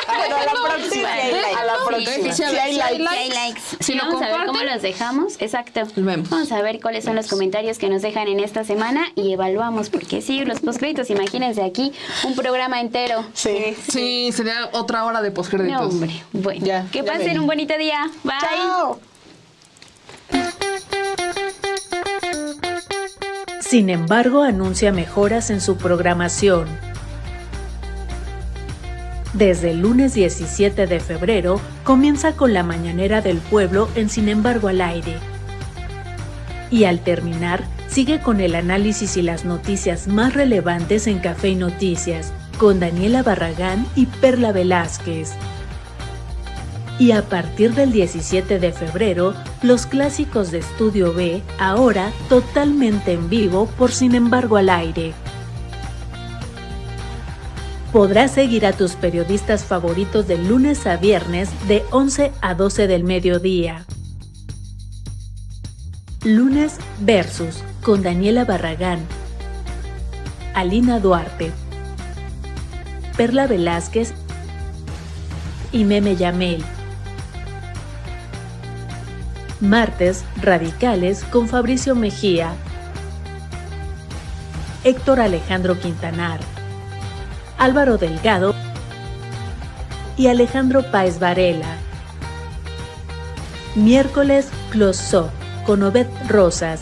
Pero a la próxima. A la próxima. Sí, Si hay likes. Si hay likes. Si Sí, lo vamos a ver cómo comparten, los dejamos. Exacto. vemos. Vamos a ver cuáles son los comentarios que nos dejan en esta semana y evaluamos, porque sí, los postcréditos, imagínense aquí un programa entero. Sí. Sí, sería otra hora de postcréditos. No, hombre. Bueno, Ya, que ya pasen ven. un bonito día. Bye. Chao. Sin embargo, anuncia mejoras en su programación. Desde el lunes 17 de febrero, comienza con la Mañanera del Pueblo en Sin embargo al aire. Y al terminar, sigue con el análisis y las noticias más relevantes en Café y Noticias, con Daniela Barragán y Perla Velázquez. Y a partir del 17 de febrero, los clásicos de Estudio B, ahora totalmente en vivo por Sin embargo al aire. Podrás seguir a tus periodistas favoritos de lunes a viernes de 11 a 12 del mediodía. Lunes Versus con Daniela Barragán, Alina Duarte, Perla Velázquez y Meme Yamel. Martes Radicales con Fabricio Mejía, Héctor Alejandro Quintanar, Álvaro Delgado y Alejandro Páez Varela. Miércoles Close-Up con Obed Rosas.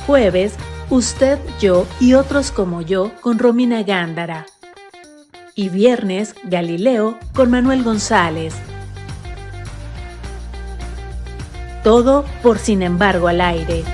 Jueves Usted, Yo y Otros como Yo con Romina Gándara. Y viernes Galileo con Manuel González. Todo por Sin embargo al aire.